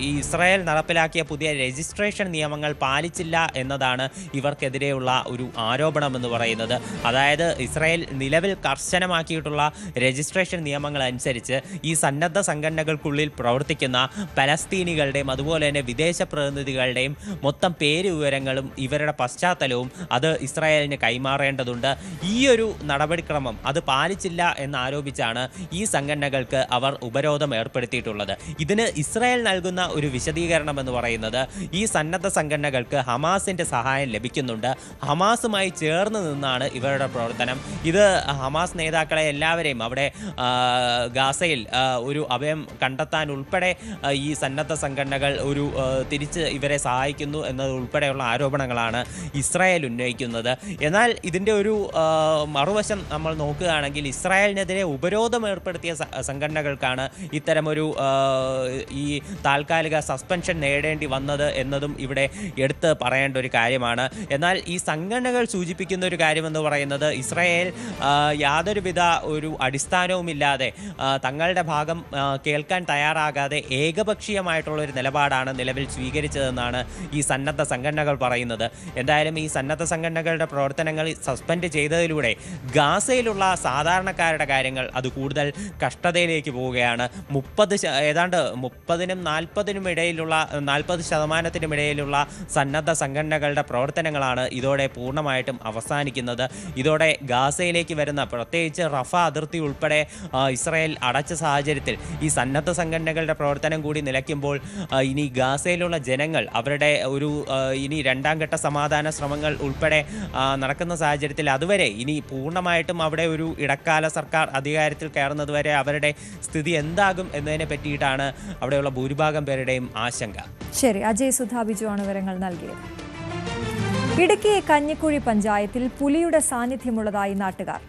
Speaker 12: ഈ ഇസ്രായേൽ ഇസ്രായേൽ നടപ്പിലാക്കിയ പുതിയ രജിസ്ട്രേഷൻ നിയമങ്ങൾ പാലിച്ചില്ല എന്നതാണ് ഇവർക്കെതിരെയുള്ള ഒരു ആരോപണമെന്ന് പറയുന്നത്. അതായത് ഇസ്രായേൽ നിലവിൽ കർശനമാക്കിയിട്ടുള്ള രജിസ്ട്രേഷൻ നിയമങ്ങൾ അനുസരിച്ച് ഈ സന്നദ്ധ സംഘടനകൾക്കുള്ളിൽ പ്രവർത്തിക്കുന്ന പലസ്തീനികളുടെയും അതുപോലെ തന്നെ വിദേശ പ്രതിനിധികളുടെയും മൊത്തം പേര് വിവരങ്ങളും ഇവരുടെ പശ്ചാത്തലവും അത് ഇസ്രായേലിന് കൈമാറേണ്ടതുണ്ട്. ഈ ഒരു നടപടിക്രമം അത് പാലിച്ചില്ല എന്നാരോപിച്ചാണ് ഈ സംഘടനകൾക്ക് അവർ ഉപരോധം ഏർപ്പെടുത്തിയിട്ടുള്ളത്. ഇതിന് ഇസ്രായേൽ നൽകുന്ന ഒരു വിശദീകരണം എന്ന് പറയുന്നത് ഈ സന്നദ്ധ സംഘടനകൾക്ക് ഹമാസിൻ്റെ സഹായം ലഭിക്കുന്നുണ്ട്, ഹമാസുമായി ചേർന്ന് നിന്നാണ് ഇവരുടെ പ്രവർത്തനം. ഇത് ഹമാസ് നേതാക്കളെ എല്ലാവരെയും അവിടെ ഗാസയിൽ ഒരു അഭയം കണ്ടെത്താൻ ഉൾപ്പെടെ ഈ സന്നദ്ധ സംഘടനകൾ ഒരു തിരിച്ച് ഇവരെ സഹായിക്കുന്നു എന്നതുൾപ്പെടെയുള്ള ആരോപണങ്ങളാണ് ഇസ്രായേൽ ഉന്നയിക്കുന്നത്. എന്നാൽ ഇതിൻ്റെ ഒരു മറുവശം നമ്മൾ നോക്കുകയാണെങ്കിൽ ഇസ്രായേലിനെതിരെ ഉപരോധം ഏർപ്പെടുത്തിയ സംഘടനകൾക്കാണ് ഇത്തരമൊരു ഈ താൽക്കാലിക സസ്പെൻഷൻ നേടേണ്ടി വന്നത് എന്നതും ഇവിടെ എടുത്ത് പറയേണ്ട ഒരു കാര്യമാണ്. എന്നാൽ ഈ സംഘടനകൾ സൂചിപ്പിക്കുന്ന ഒരു കാര്യമെന്ന് പറയുന്നത് ഇസ്രായേൽ യാതൊരുവിധ ഒരു അടിസ്ഥാനവുമില്ലാതെ തങ്ങളുടെ ഭാഗം കേൾക്കാൻ തയ്യാറാകാതെ ഏകപക്ഷീയമായിട്ടുള്ളൊരു നിലപാടാണ് നിലവിൽ സ്വീകരിച്ചതെന്നാണ് ഈ സന്നദ്ധ സംഘടനകൾ പറയുന്നത്. എന്തായാലും ഈ സന്നദ്ധ സംഘടനകളുടെ പ്രവർത്തനങ്ങൾ സസ്പെൻഡ് ചെയ്തതിലൂടെ ഗാസയിലുള്ള സാധാരണക്കാരുടെ കാര്യങ്ങൾ അത് കൂടുതൽ കഷ്ടതയിലേക്ക് പോവുകയാണ്. ഏതാണ്ട് 40% ഇടയിലുള്ള സന്നദ്ധ സംഘടനകളുടെ പ്രവർത്തനങ്ങളാണ് ഇതോടെ പൂർണ്ണമായിട്ടും അവസാനിക്കുന്നത്. ഇതോടെ ഗാസയിലേക്ക് വരുന്ന പ്രത്യേകിച്ച് റഫ അതിർത്തി ഉൾപ്പെടെ ഇസ്രായേൽ അടച്ച സാഹചര്യത്തിൽ ഈ സന്നദ്ധ സംഘടനകളുടെ പ്രവർത്തനം കൂടി നിലയ്ക്കുമ്പോൾ ഇനി ഗാസയിലുള്ള ജനങ്ങൾ അവരുടെ ഒരു ഇനി രണ്ടാം ഘട്ട സമാധാന ശ്രമങ്ങൾ ഉൾപ്പെടെ നടക്കുന്ന സാഹചര്യത്തിൽ അതുവരെ ഇനി പൂർണ്ണമായിട്ടും അവിടെ ഒരു ഇടക്കാല സർക്കാർ അധികാരത്തിൽ കയറുന്നതുവരെ അവരുടെ സ്ഥിതി എന്താകും എന്നതിനെ പറ്റിയിട്ടാണ് അവിടെയുള്ള ഭൂരിഭാഗം പേരുടെയും ആശങ്ക.
Speaker 1: ശരി, അജയ് സുധാബിജു ആണ് വിവരങ്ങൾ നൽകിയത്. ഇടുക്കി കഞ്ഞിക്കുഴി പഞ്ചായത്തിൽ പുലിയുടെ സാന്നിധ്യമുള്ളതായി നാട്ടുകാർ.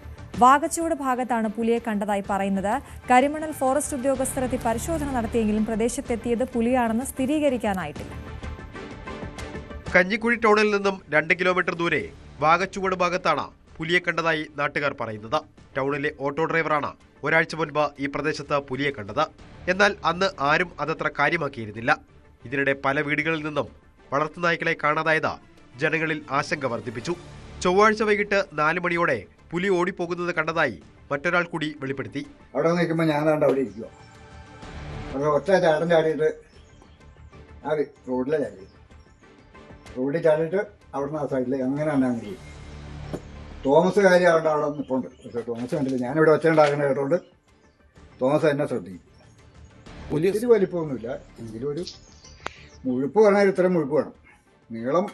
Speaker 1: വാകച്ചൂട് ഭാഗത്താണ് പുലിയെ കണ്ടതായി പറയുന്നത്. കരിമണൽ ഫോറസ്റ്റ് ഉദ്യോഗസ്ഥർ എത്തി പരിശോധന നടത്തിയെങ്കിലും പ്രദേശത്തെത്തിയത് പുലിയാണെന്ന് സ്ഥിരീകരിക്കാനായിട്ടില്ല.
Speaker 13: കഞ്ഞിക്കുഴി ടൗണിൽ നിന്നും 2 കിലോമീറ്റർ ദൂരെ വാകച്ചൂട് ഭാഗത്താണ് പുലിയെ കണ്ടതായി നാട്ടുകാർ പറയുന്നത്. ടൗണിലെ ഓട്ടോ ഡ്രൈവറാണ് ഒരാഴ്ച മുൻപ് ഈ പ്രദേശത്ത് പുലിയെ കണ്ടത്. എന്നാൽ അന്ന് ആരും അതത്ര കാര്യമാക്കിയിരുന്നില്ല. ഇതിനിടെ പല വീടുകളിൽ നിന്നും വളർത്തുനായ്ക്കളെ കാണാതായത് ജനങ്ങളിൽ ആശങ്ക വർദ്ധിപ്പിച്ചു. ചൊവ്വാഴ്ച വൈകിട്ട് 4 മണിയോടെ പുലി ഓടിപ്പോകുന്നത് കണ്ടതായി മറ്റൊരാൾ കൂടി വെളിപ്പെടുത്തി.
Speaker 6: അവിടെ നിൽക്കുമ്പോൾ ഞാൻ അവിടെ ഇരിക്കുക, ഒറ്റ ചാടം ചാടിയിട്ട് റോഡിൽ ചാടിയിട്ട് അവിടുന്ന് ആ സൈഡിൽ അങ്ങനെ ഉണ്ടാകുന്നത്. തോമസ് കാര്യം അവിടെ നിൽപ്പുണ്ട്. പക്ഷേ തോമസ് കണ്ടില്ല. ഞാനിവിടെ ഒച്ച ഉണ്ടാക്കുന്ന കേട്ടോണ്ട് തോമസ് എന്നെ ശ്രദ്ധിക്കും. ഒത്തിരി വലിപ്പമൊന്നുമില്ല, എങ്കിലും ഒരു മുഴുപ്പ് വേണമെങ്കിൽ ഇത്രയും മുഴുപ്പ് വേണം. നീളം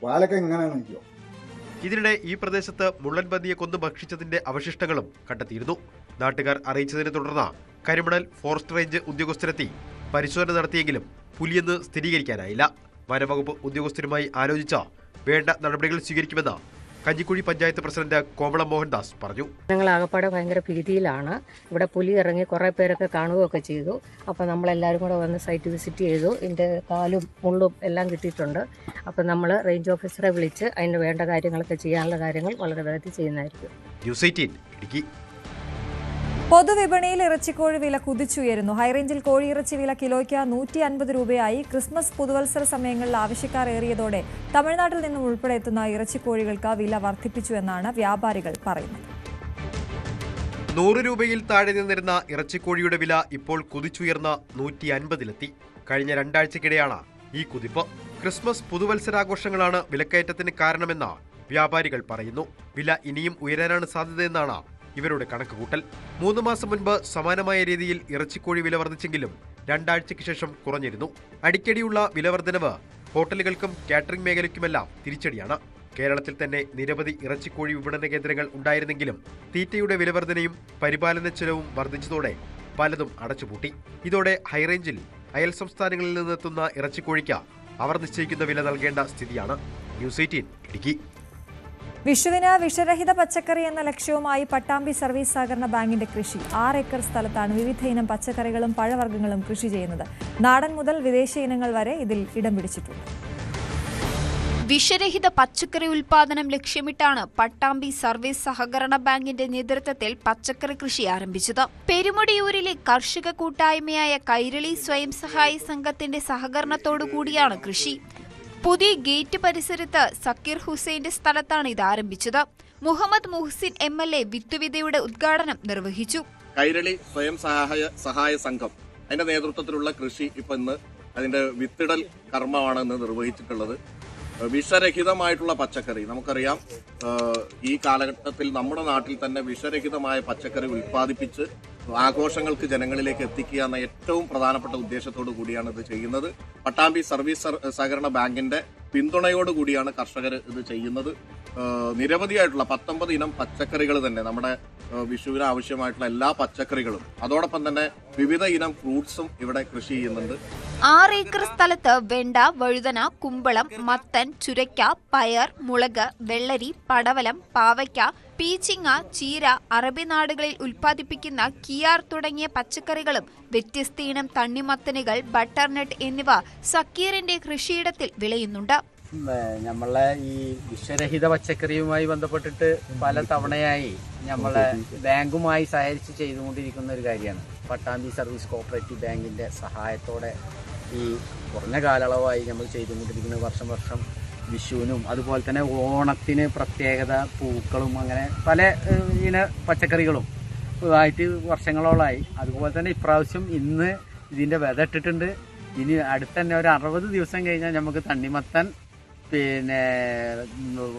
Speaker 6: വാലൊക്കെ ഇങ്ങനെയാണ് നിൽക്കുക.
Speaker 13: ഇതിനിടെ ഈ പ്രദേശത്ത് മുള്ളൻപന്നിയെ കൊന്നു ഭക്ഷിച്ചതിന്റെ അവശിഷ്ടങ്ങളും കണ്ടെത്തിയിരുന്നു. നാട്ടുകാർ അറിയിച്ചതിനെ തുടർന്ന് കരിമണൽ ഫോറസ്റ്റ് റേഞ്ച് ഉദ്യോഗസ്ഥരെത്തി പരിശോധന നടത്തിയെങ്കിലും പുലിയെന്ന് സ്ഥിരീകരിക്കാനായില്ല. വനവകുപ്പ് ഉദ്യോഗസ്ഥരുമായി ആലോചിച്ച വേണ്ട നടപടികൾ സ്വീകരിക്കുമെന്ന് കഞ്ഞിക്കുഴി പഞ്ചായത്ത് പ്രസിഡന്റ് കോമള മോഹൻദാസ് പറഞ്ഞു.
Speaker 14: ഞങ്ങൾ ആകപ്പാടെ ഭയങ്കര ഭീതിയിലാണ്. ഇവിടെ പുലി ഇറങ്ങി കുറേ പേരൊക്കെ കാണുകയൊക്കെ ചെയ്തു. അപ്പോൾ നമ്മളെല്ലാവരും കൂടെ വന്ന് സൈറ്റ് വിസിറ്റ് ചെയ്തു. ഇതിൻ്റെ കാലും മുള്ളും എല്ലാം കിട്ടിയിട്ടുണ്ട്. അപ്പോൾ നമ്മൾ റേഞ്ച് ഓഫീസറെ വിളിച്ച് അതിന് വേണ്ട കാര്യങ്ങളൊക്കെ ചെയ്യാനുള്ള കാര്യങ്ങൾ വളരെ വേഗത്തിൽ ചെയ്യുന്നതായിരിക്കും.
Speaker 13: ന്യൂസ് 18 ഇടുക്കി.
Speaker 1: പൊതുവിപണിയിൽ ഇറച്ചിക്കോഴി വില കുതിച്ചുയരുന്നു. ഹൈറേഞ്ചിൽ കോഴിയിറച്ചി വില കിലോയ്ക്ക് 150 രൂപയായി. ക്രിസ്മസ് പുതുവത്സര സമയങ്ങളിൽ ആവശ്യക്കാർ ഏറിയതോടെ തമിഴ്നാട്ടിൽ നിന്നും ഉൾപ്പെടെ എത്തുന്ന ഇറച്ചിക്കോഴികൾക്ക് വില വർദ്ധിപ്പിച്ചു എന്നാണ് വ്യാപാരികൾ പറയുന്നത്.
Speaker 13: 100 രൂപയിൽ താഴെ നിന്നിരുന്ന ഇറച്ചിക്കോഴിയുടെ വില ഇപ്പോൾ കുതിച്ചുയർന്ന 150-ലെത്തി. കഴിഞ്ഞ 2 ആഴ്ചക്കിടെയാണ് ഈ കുതിപ്പ്. ക്രിസ്മസ് പുതുവത്സരാഘോഷങ്ങളാണ് വിലക്കയറ്റത്തിന് കാരണമെന്ന് വ്യാപാരികൾ പറയുന്നു. വില ഇനിയും ഉയരാനാണ് സാധ്യതയെന്നാണ് ഇവരുടെ കണക്കുകൂട്ടൽ. 3 മാസം മുൻപ് സമാനമായ രീതിയിൽ ഇറച്ചിക്കോഴി വില വർദ്ധിച്ചെങ്കിലും 2 ആഴ്ചയ്ക്ക് ശേഷം കുറഞ്ഞിരുന്നു. അടിക്കടിയുള്ള വിലവർദ്ധനവ് ഹോട്ടലുകൾക്കും കാറ്ററിംഗ് മേഖലയ്ക്കുമെല്ലാം തിരിച്ചടിയാണ്. കേരളത്തിൽ തന്നെ നിരവധി ഇറച്ചിക്കോഴി വിപണന കേന്ദ്രങ്ങൾ ഉണ്ടായിരുന്നെങ്കിലും തീറ്റയുടെ വിലവർദ്ധനയും പരിപാലന ചെലവും വർദ്ധിച്ചതോടെ പലതും അടച്ചുപൂട്ടി. ഇതോടെ ഹൈറേഞ്ചിൽ അയൽ സംസ്ഥാനങ്ങളിൽ നിന്നെത്തുന്ന ഇറച്ചിക്കോഴിക്ക് അവർ നിശ്ചയിക്കുന്ന വില നൽകേണ്ട സ്ഥിതിയാണ്. ന്യൂസ് 18 ഇടുക്കി.
Speaker 1: വിഷുവിന് വിഷരഹിത പച്ചക്കറി എന്ന ലക്ഷ്യവുമായി പട്ടാമ്പി സർവീസ് സഹകരണ ബാങ്കിന്റെ കൃഷി 6 ഏക്കർ സ്ഥലത്താണ് വിവിധ ഇനം പച്ചക്കറികളും പഴവർഗ്ഗങ്ങളും കൃഷി ചെയ്യുന്നത്. നാടൻ മുതൽ വിദേശ ഇനങ്ങൾ വരെ ഇതിൽ ഇടം പിടിച്ചിട്ടുണ്ട്.
Speaker 15: വിഷരഹിത പച്ചക്കറി ഉൽപാദനം ലക്ഷ്യമിട്ടാണ് പട്ടാമ്പി സർവീസ് സഹകരണ ബാങ്കിന്റെ നേതൃത്വത്തിൽ പച്ചക്കറി കൃഷി ആരംഭിച്ചത്. പെരുമുടിയൂരിലെ കർഷക കൂട്ടായ്മയായ കൈരളി സ്വയം സഹായ സംഘത്തിന്റെ സഹകരണത്തോടുകൂടിയാണ് കൃഷി. പുതിയ ഗേറ്റ് പരിസരത്ത് സക്കീർ ഹുസൈന്റെ സ്ഥലത്താണ് ഇത് ആരംഭിച്ചത്. മുഹമ്മദ് മുഹ്സിൻ MLA വിത്തുവിതയുടെ ഉദ്ഘാടനം നിർവഹിച്ചു.
Speaker 16: കൈരളി സ്വയം സഹായ സംഘം അതിന്റെ നേതൃത്വത്തിലുള്ള കൃഷി ഇപ്പൊ ഇന്ന് അതിന്റെ വിത്തിടൽ കർമ്മമാണ് ഇന്ന് നിർവഹിച്ചിട്ടുള്ളത്. വിഷരഹിതമായിട്ടുള്ള പച്ചക്കറി, നമുക്കറിയാം ഈ കാലഘട്ടത്തിൽ നമ്മുടെ നാട്ടിൽ തന്നെ വിഷരഹിതമായ പച്ചക്കറി ഉൽപ്പാദിപ്പിച്ച് ആഘോഷങ്ങൾക്ക് ജനങ്ങളിലേക്ക് എത്തിക്കുക എന്ന ഏറ്റവും പ്രധാനപ്പെട്ട ഉദ്ദേശത്തോടു കൂടിയാണ് ഇത് ചെയ്യുന്നത്. പട്ടാമ്പി സർവീസ് സഹകരണ ബാങ്കിന്റെ പിന്തുണയോടുകൂടിയാണ് കർഷകർ ഇത് ചെയ്യുന്നത്. നിരവധിയായിട്ടുള്ള 19 ഇനം പച്ചക്കറികൾ തന്നെ, നമ്മുടെ വിഷുവിന് ആവശ്യമായിട്ടുള്ള എല്ലാ പച്ചക്കറികളും, അതോടൊപ്പം തന്നെ വിവിധ ഇനം ഫ്രൂട്ട്സും ഇവിടെ കൃഷി ചെയ്യുന്നുണ്ട്.
Speaker 15: 6 ഏക്കർ സ്ഥലത്ത് വെണ്ട, വഴുതന, കുമ്പളം, മത്തൻ, ചുരയ്ക്ക, പയർ, മുളക്, വെള്ളരി, പടവലം, പാവയ്ക്ക, പീച്ചിങ്ങ, ചീര, അറബി നാടുകളിൽ ഉൽപ്പാദിപ്പിക്കുന്ന കിയാർ തുടങ്ങിയ പച്ചക്കറികളും വ്യത്യസ്ത ഇനം തണ്ണിമത്തനുകൾ, ബട്ടർനട്ട് എന്നിവ സക്കീറിന്റെ കൃഷിയിടത്തിൽ വിളയുന്നുണ്ട്.
Speaker 17: നമ്മളെ ഈ വിഷരഹിത പച്ചക്കറിയുമായി ബന്ധപ്പെട്ടിട്ട് പല തവണയായി നമ്മളെ ബാങ്കുമായി സഹകരിച്ച് ചെയ്തുകൊണ്ടിരിക്കുന്ന ഒരു കാര്യമാണ്. പട്ടാമ്പി സർവീസ് കോഓപ്പറേറ്റീവ് ബാങ്കിന്റെ സഹായത്തോടെ ഈ കുറഞ്ഞ കാലയളവായി നമ്മൾ ചെയ്തുകൊണ്ടിരിക്കുന്ന വർഷം വിഷുവിനും അതുപോലെ തന്നെ ഓണത്തിന് പ്രത്യേകത പൂക്കളും അങ്ങനെ പല ഇന പച്ചക്കറികളും ആയിട്ട് വർഷങ്ങളോളമായി. അതുപോലെ തന്നെ ഇപ്രാവശ്യം ഇന്ന് ഇതിൻ്റെ വിത ഇട്ടിട്ടുണ്ട്. ഇനി അടുത്തന്നെ ഒരു 60 ദിവസം കഴിഞ്ഞാൽ നമുക്ക് തണ്ണിമത്തൻ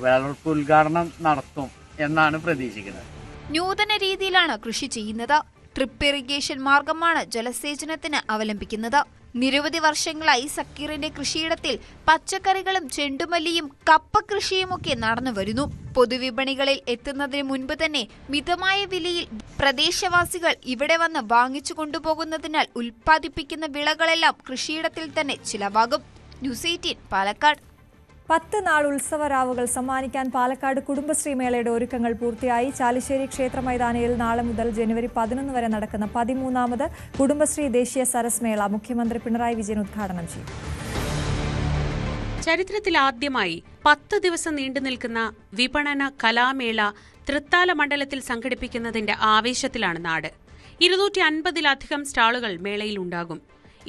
Speaker 17: വിളവെടുപ്പ് ഉദ്ഘാടനം നടത്തും എന്നാണ് പ്രതീക്ഷിക്കുന്നത്.
Speaker 15: നൂതന രീതിയിലാണ് കൃഷി ചെയ്യുന്നത്. ട്രിപ്പ് ഇറിഗേഷൻ മാർഗമാണ് ജലസേചനത്തിന് അവലംബിക്കുന്നത്. നിരവധി വർഷങ്ങളായി സക്കീറിന്റെ കൃഷിയിടത്തിൽ പച്ചക്കറികളും ചെണ്ടുമല്ലിയും കപ്പ കൃഷിയുമൊക്കെ നടന്നു വരുന്നു. പൊതുവിപണികളിൽ എത്തുന്നതിന് മുൻപ് തന്നെ മിതമായ വിലയിൽ പ്രദേശവാസികൾ ഇവിടെ വന്ന് വാങ്ങിച്ചു കൊണ്ടുപോകുന്നതിനാൽ ഉൽപ്പാദിപ്പിക്കുന്ന വിളകളെല്ലാം കൃഷിയിടത്തിൽ തന്നെ ചിലവാകും. ന്യൂസ് 18 പാലക്കാട്.
Speaker 1: 10 നാൾ ഉത്സവരാവുകൾ സമ്മാനിക്കാൻ പാലക്കാട് കുടുംബശ്രീ മേളയുടെ ഒരുക്കങ്ങൾ പൂർത്തിയായി. ചാലിശ്ശേരി ക്ഷേത്ര മൈതാനിയിൽ നാളെ മുതൽ ജനുവരി 11 വരെ നടക്കുന്ന 13ാമത് കുടുംബശ്രീ ദേശീയ സരസ് മേള മുഖ്യമന്ത്രി പിണറായി വിജയൻ ഉദ്ഘാടനം ചെയ്യും.
Speaker 18: ചരിത്രത്തിലാദ്യമായി 10 ദിവസം നീണ്ടുനിൽക്കുന്ന വിപണന കലാമേള തൃത്താല മണ്ഡലത്തിൽ സംഘടിപ്പിക്കുന്നതിന്റെ ആവേശത്തിലാണ് നാട്. 250-ലധികം സ്റ്റാളുകൾ മേളയിലുണ്ടാകും.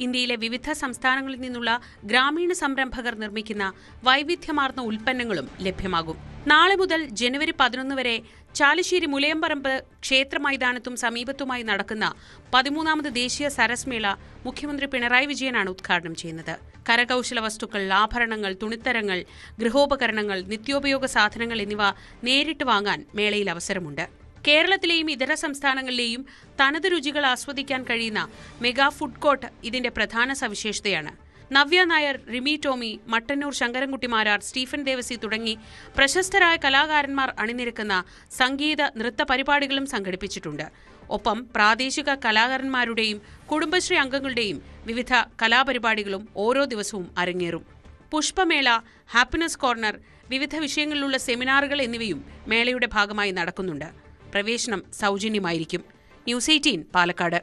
Speaker 18: ഇന്ത്യയിലെ വിവിധ സംസ്ഥാനങ്ങളിൽ നിന്നുള്ള ഗ്രാമീണ സംരംഭകർ നിർമ്മിക്കുന്ന വൈവിധ്യമാർന്ന ഉൽപ്പന്നങ്ങളും ലഭ്യമാകും. നാളെ മുതൽ ജനുവരി 11 വരെ ചാലിശ്ശേരി മുലയമ്പറമ്പ് ക്ഷേത്ര മൈതാനത്തും സമീപത്തുമായി നടക്കുന്ന 13ാമത് ദേശീയ സരസ് മേള മുഖ്യമന്ത്രി പിണറായി വിജയനാണ് ഉദ്ഘാടനം ചെയ്യുന്നത്. കരകൗശല വസ്തുക്കൾ, ആഭരണങ്ങൾ, തുണിത്തരങ്ങൾ, ഗൃഹോപകരണങ്ങൾ, നിത്യോപയോഗ സാധനങ്ങൾ എന്നിവ നേരിട്ട് വാങ്ങാൻ മേളയിൽ അവസരമുണ്ട്. കേരളത്തിലെയും ഇതര സംസ്ഥാനങ്ങളിലെയും തനത് രുചികൾ ആസ്വദിക്കാൻ കഴിയുന്ന മെഗാ ഫുഡ് കോർട്ട് ഇതിന്റെ പ്രധാന സവിശേഷതയാണ്. നവ്യ നായർ, റിമി ടോമി, മട്ടന്നൂർ ശങ്കരൻകുട്ടി മാരാർ, സ്റ്റീഫൻ ദേവസി തുടങ്ങി പ്രശസ്തരായ കലാകാരന്മാർ അണിനിരക്കുന്ന സംഗീത നൃത്ത പരിപാടികളും സംഘടിപ്പിച്ചിട്ടുണ്ട്. ഒപ്പം പ്രാദേശിക കലാകാരന്മാരുടെയും കുടുംബശ്രീ അംഗങ്ങളുടെയും വിവിധ കലാപരിപാടികളും ഓരോ ദിവസവും അരങ്ങേറും. പുഷ്പമേള, ഹാപ്പിനെസ് കോർണർ, വിവിധ വിഷയങ്ങളിലുള്ള സെമിനാറുകൾ എന്നിവയും മേളയുടെ ഭാഗമായി നടക്കുന്നുണ്ട്. പ്രവേശനം സൗജന്യമായിരിക്കും. ന്യൂസ് 18 പാലക്കാട്.